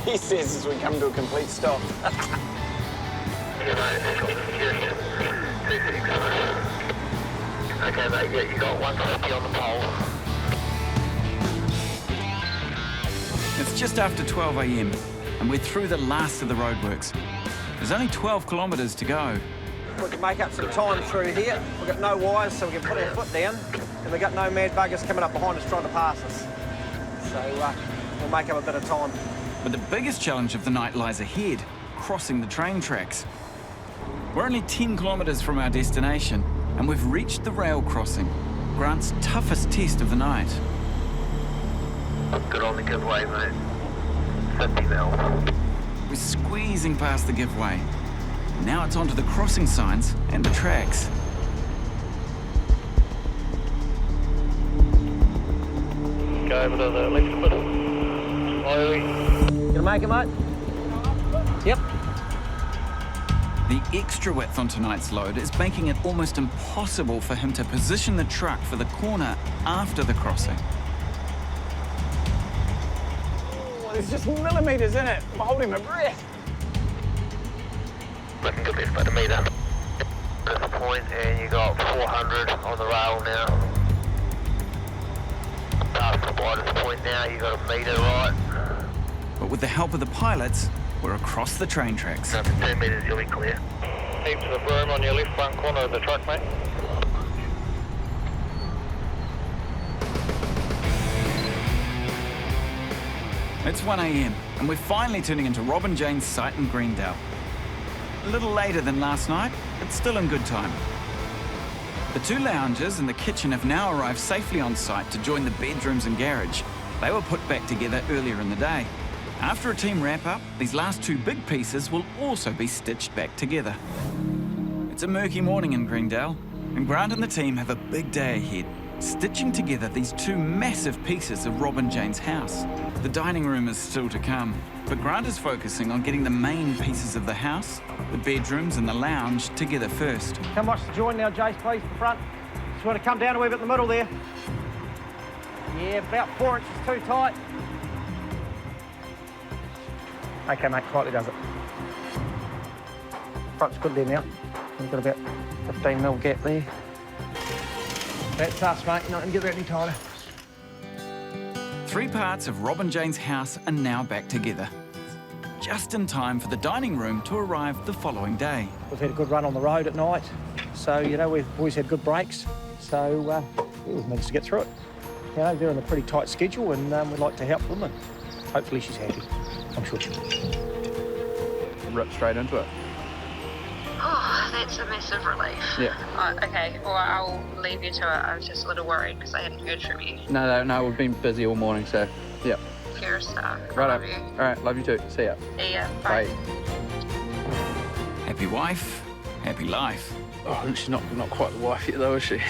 He says as we come to a complete stop.
Okay, mate, yeah, you got 150 on the pole.
It's just after 12 a.m. and we're through the last of the roadworks. There's only 12 kilometres to go.
We can make up some time through here. We've got no wires, so we can put our foot down, and we've got no mad buggers coming up behind us trying to pass us. So we'll make up a bit of time.
But the biggest challenge of the night lies ahead, crossing the train tracks. We're only 10 kilometres from our destination, and we've reached the rail crossing, Grant's toughest test of the night.
Good on the giveaway, mate. 50 mil.
We're squeezing past the giveaway. Now it's onto the crossing signs and the tracks.
Go over to the left middle. Slowly.
Gonna make it, mate? Yep.
The extra width on tonight's load is making it almost impossible for him to position the truck for the corner after the crossing.
Oh, there's just millimetres in it. I'm holding my breath.
Looking good left, about a metre. At the point, and you got 400 on the rail now. Past the widest point now, you got a metre right.
But with the help of the pilots, we're across the train tracks.
After 10 metres, you'll be clear. Keep to the broom on your left front corner of the truck, mate.
It's 1 a.m. and we're finally turning into Rob and Jane's site in Greendale. A little later than last night, but still in good time. The two lounges and the kitchen have now arrived safely on site to join the bedrooms and garage. They were put back together earlier in the day. After a team wrap-up, these last two big pieces will also be stitched back together. It's a murky morning in Greendale, and Grant and the team have a big day ahead, stitching together these two massive pieces of Rob and Jane's house. The dining room is still to come, but Grant is focusing on getting the main pieces of the house, the bedrooms and the lounge together first.
Come watch the join now, Jace, please, the front. Just want to come down a wee bit in the middle there. Yeah, about 4 inches too tight. Okay, mate, tightly does it. Front's good there now. We've got about 15 mil gap there. That's us, mate. Not going to get that any tighter.
3 parts of Rob and Jane's house are now back together, just in time for the dining room to arrive the following day.
We've had a good run on the road at night, so, you know, we've always had good breaks, so we've managed to get through it. You know, they're on a pretty tight schedule, and we'd like to help them, and hopefully she's happy. I'm sure she will.
Rip straight into it.
Oh, that's a massive relief.
Yeah.
Okay, well, I'll leave you to it. I was just a little worried because I hadn't heard from you.
No, we've been busy all morning, so, yeah.
You're a star.
Right
Love
up.
you.
All right, love you too. See ya.
See ya. Bye.
Happy wife, happy life.
Oh, she's not quite the wife yet though, is she?